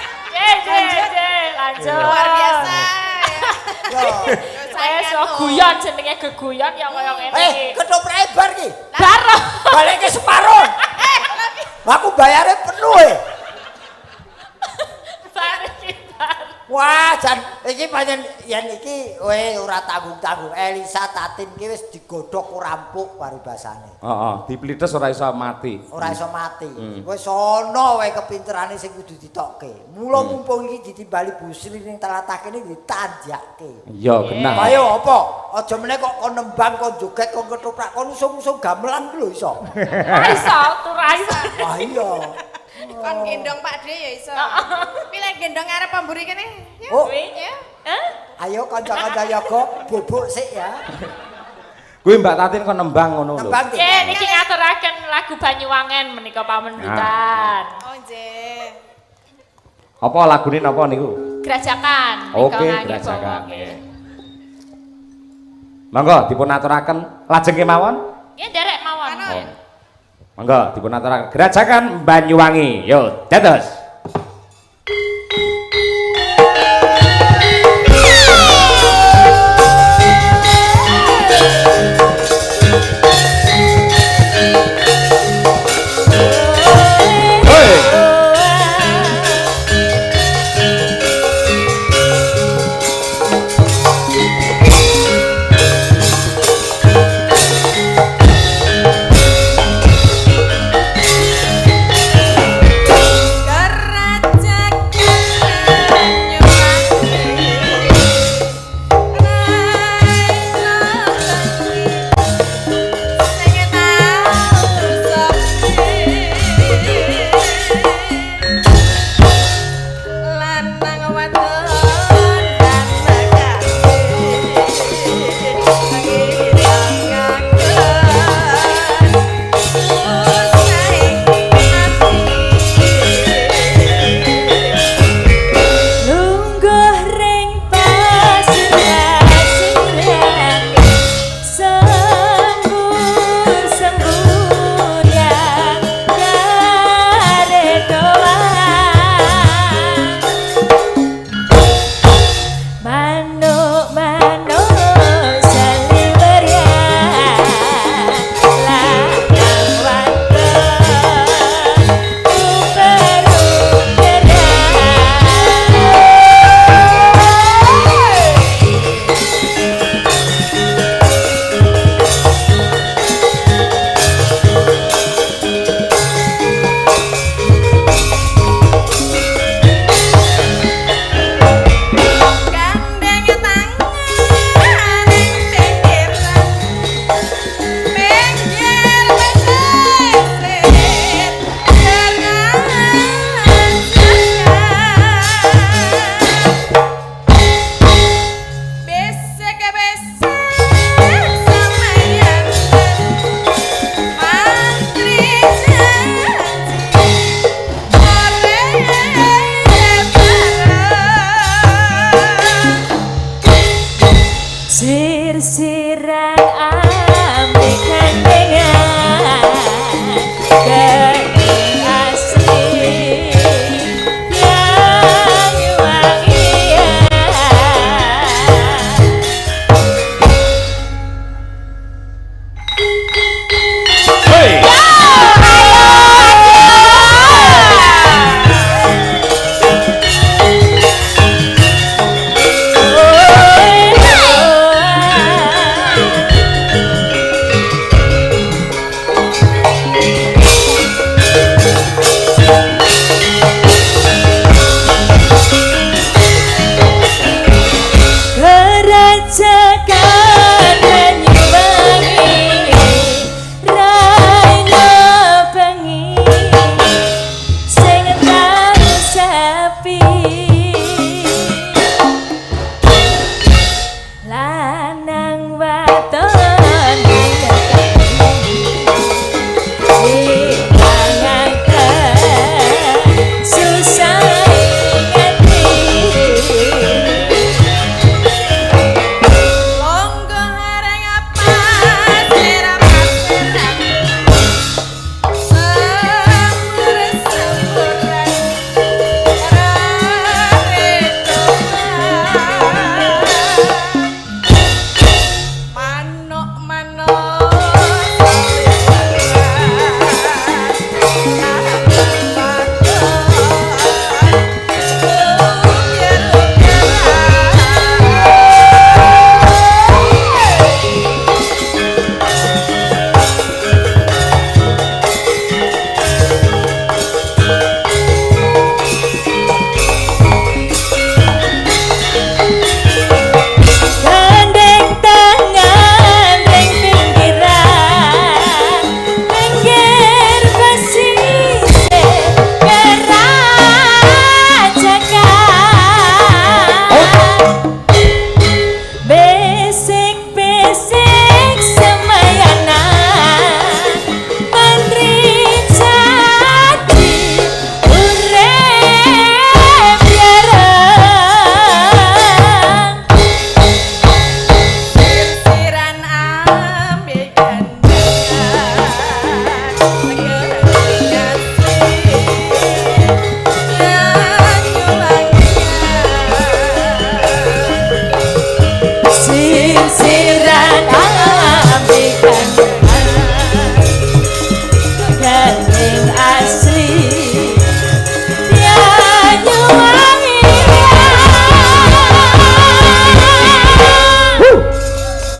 Lanjut. Luar biasa. Saya sok guyon jenenge geguyon ya kaya ngene iki. Ketoprak bar ki. Baro. Balike separuh. Aku bayarnya penuh Bar iki bar. Wah, jan iki pancen yen iki kowe ora tanggung-tanggung. Elisa Tatin ki wis digodhog rampuk paribasane. Heeh, diplites ora iso mati. Ora iso mati. Wis ana wae kepinterane sing kudu ditokke. Mula mumpung iki ditimbali Bu Sri ning tlatah kene ditanjakke. Iya, genah. Ayo apa? Aja meneh kok kon nembang kon joget kon ketoprak kon usung-usung gamelan ki lho iso. Ora iso, ora iso. Wah iya. Kon gendong Pak Dre ya iso. Pilih gendong arep pamburi kene. Ya. Oh, Ya. ayo kanca-kanca yoga bubuk sik ya. Kuwi Mbak Tatin kon nembang ngono lho. Nembang ki. Nggih, niki ngaturaken lagu Banyuwangen menika pamendutan. Oh, nggih. Apa lagune napa niku? Gerajakan. Oke, gerajakan. Monggo dipun aturaken lajeng kemawon. Nggih, nderek mawon. Anu. Monggo dipun aturaken Gerajakan Banyuwangi. Yo, dados.